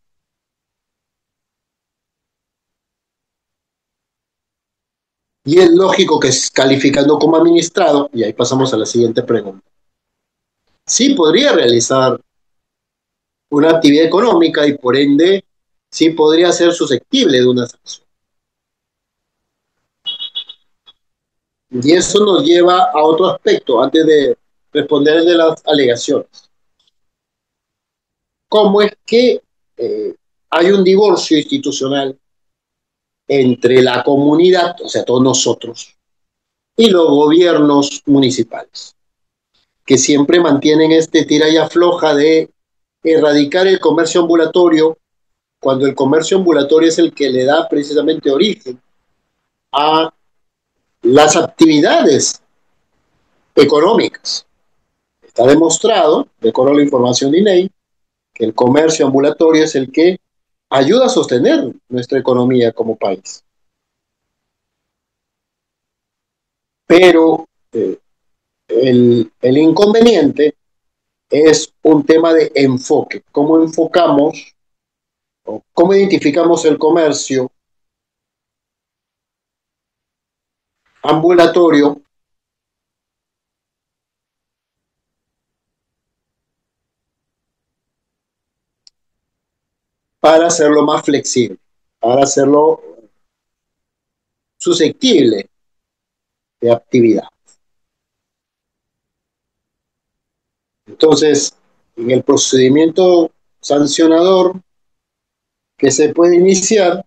Y es lógico que calificando como administrado, y ahí pasamos a la siguiente pregunta, sí podría realizar una actividad económica y por ende sí podría ser susceptible de una sanción. Y eso nos lleva a otro aspecto antes de responder de las alegaciones. ¿Cómo es que hay un divorcio institucional entre la comunidad, o sea, todos nosotros, y los gobiernos municipales, que siempre mantienen este tira y afloja de erradicar el comercio ambulatorio, cuando el comercio ambulatorio es el que le da precisamente origen a las actividades económicas? Está demostrado, de acuerdo a la información de INEI, que el comercio ambulatorio es el que ayuda a sostener nuestra economía como país. Pero el inconveniente es un tema de enfoque. ¿Cómo enfocamos o cómo identificamos el comercio ambulatorio para hacerlo más flexible, para hacerlo susceptible de actividad. Entonces, en el procedimiento sancionador que se puede iniciar,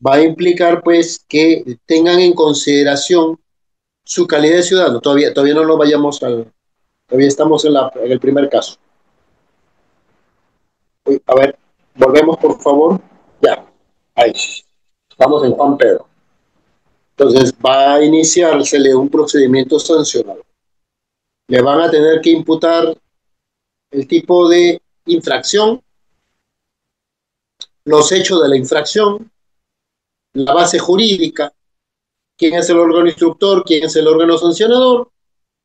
va a implicar pues que tengan en consideración su calidad de ciudadano. Todavía no lo vayamos al, todavía estamos en el primer caso. Uy, a ver, volvemos por favor. Ya, ahí. Estamos en Juan Pedro. Entonces va a iniciársele un procedimiento sancionado. Le van a tener que imputar el tipo de infracción, los hechos de la infracción, la base jurídica, quién es el órgano instructor, quién es el órgano sancionador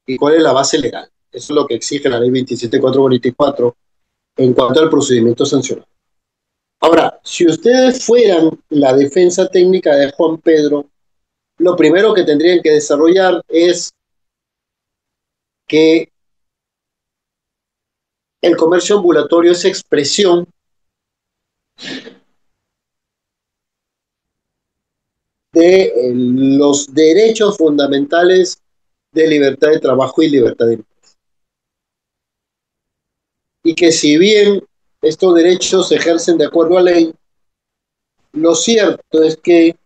y cuál es la base legal. Eso es lo que exige la ley 27444 en cuanto al procedimiento sancionado. Ahora, si ustedes fueran la defensa técnica de Juan Pedro, lo primero que tendrían que desarrollar es que el comercio ambulatorio es expresión de los derechos fundamentales de libertad de trabajo y libertad de empleo. Y que si bien estos derechos se ejercen de acuerdo a ley, lo cierto es que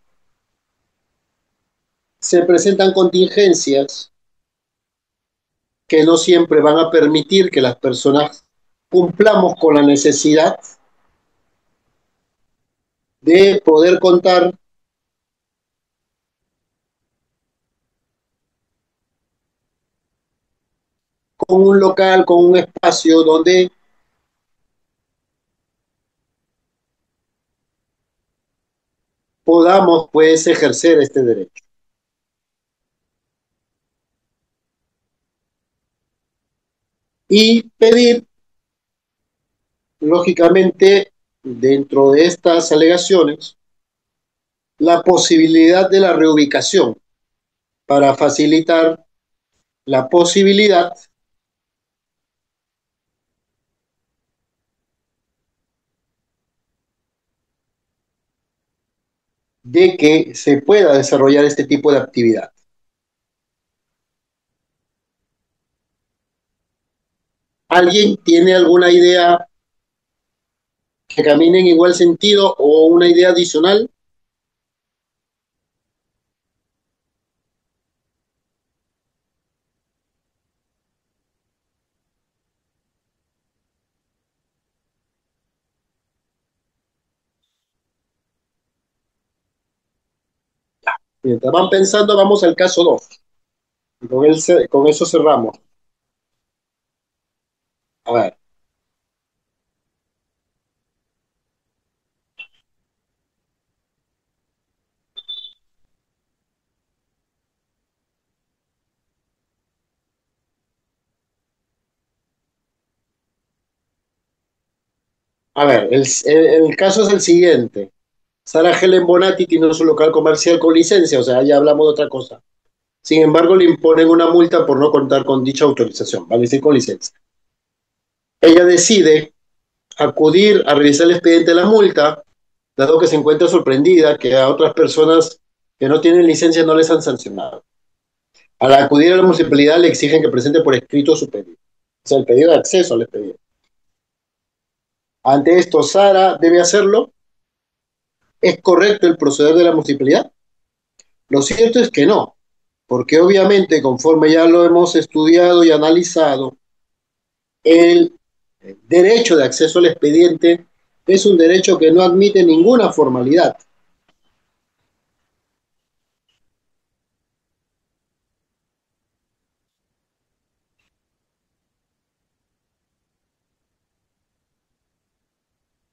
se presentan contingencias que no siempre van a permitir que las personas cumplamos con la necesidad de poder contar con un local, con un espacio donde podamos pues ejercer este derecho. Y pedir, lógicamente, dentro de estas alegaciones, la posibilidad de la reubicación para facilitar la posibilidad de que se pueda desarrollar este tipo de actividad. ¿Alguien tiene alguna idea que camine en igual sentido o una idea adicional? Mientras van pensando, vamos al caso 2. Con eso cerramos. A ver el caso es el siguiente. Sara Helen Bonatti tiene su local comercial con licencia, o sea, ya hablamos de otra cosa. Sin embargo, le imponen una multa por no contar con dicha autorización, vale decir, con licencia. Ella decide acudir a revisar el expediente de la multa, dado que se encuentra sorprendida que a otras personas que no tienen licencia no les han sancionado. Al acudir a la municipalidad le exigen que presente por escrito su pedido, o sea, el pedido de acceso al expediente. Ante esto, Sara debe hacerlo. ¿Es correcto el proceder de la municipalidad? Lo cierto es que no, porque obviamente, conforme ya lo hemos estudiado y analizado, el derecho de acceso al expediente es un derecho que no admite ninguna formalidad.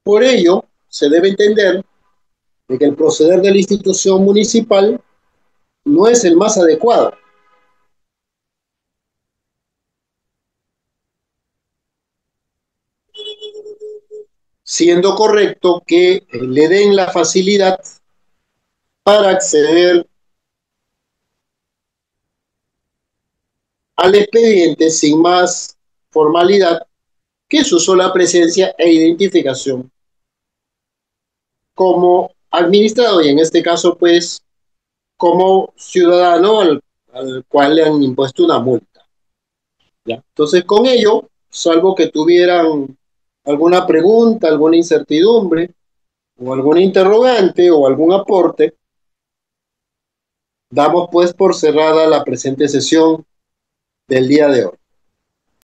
Por ello, se debe entender de que el proceder de la institución municipal no es el más adecuado, siendo correcto que le den la facilidad para acceder al expediente sin más formalidad que su sola presencia e identificación como administrador y en este caso pues como ciudadano al cual le han impuesto una multa. ¿Ya? Entonces con ello, salvo que tuvieran alguna pregunta, alguna incertidumbre o algún interrogante o algún aporte, damos pues por cerrada la presente sesión del día de hoy.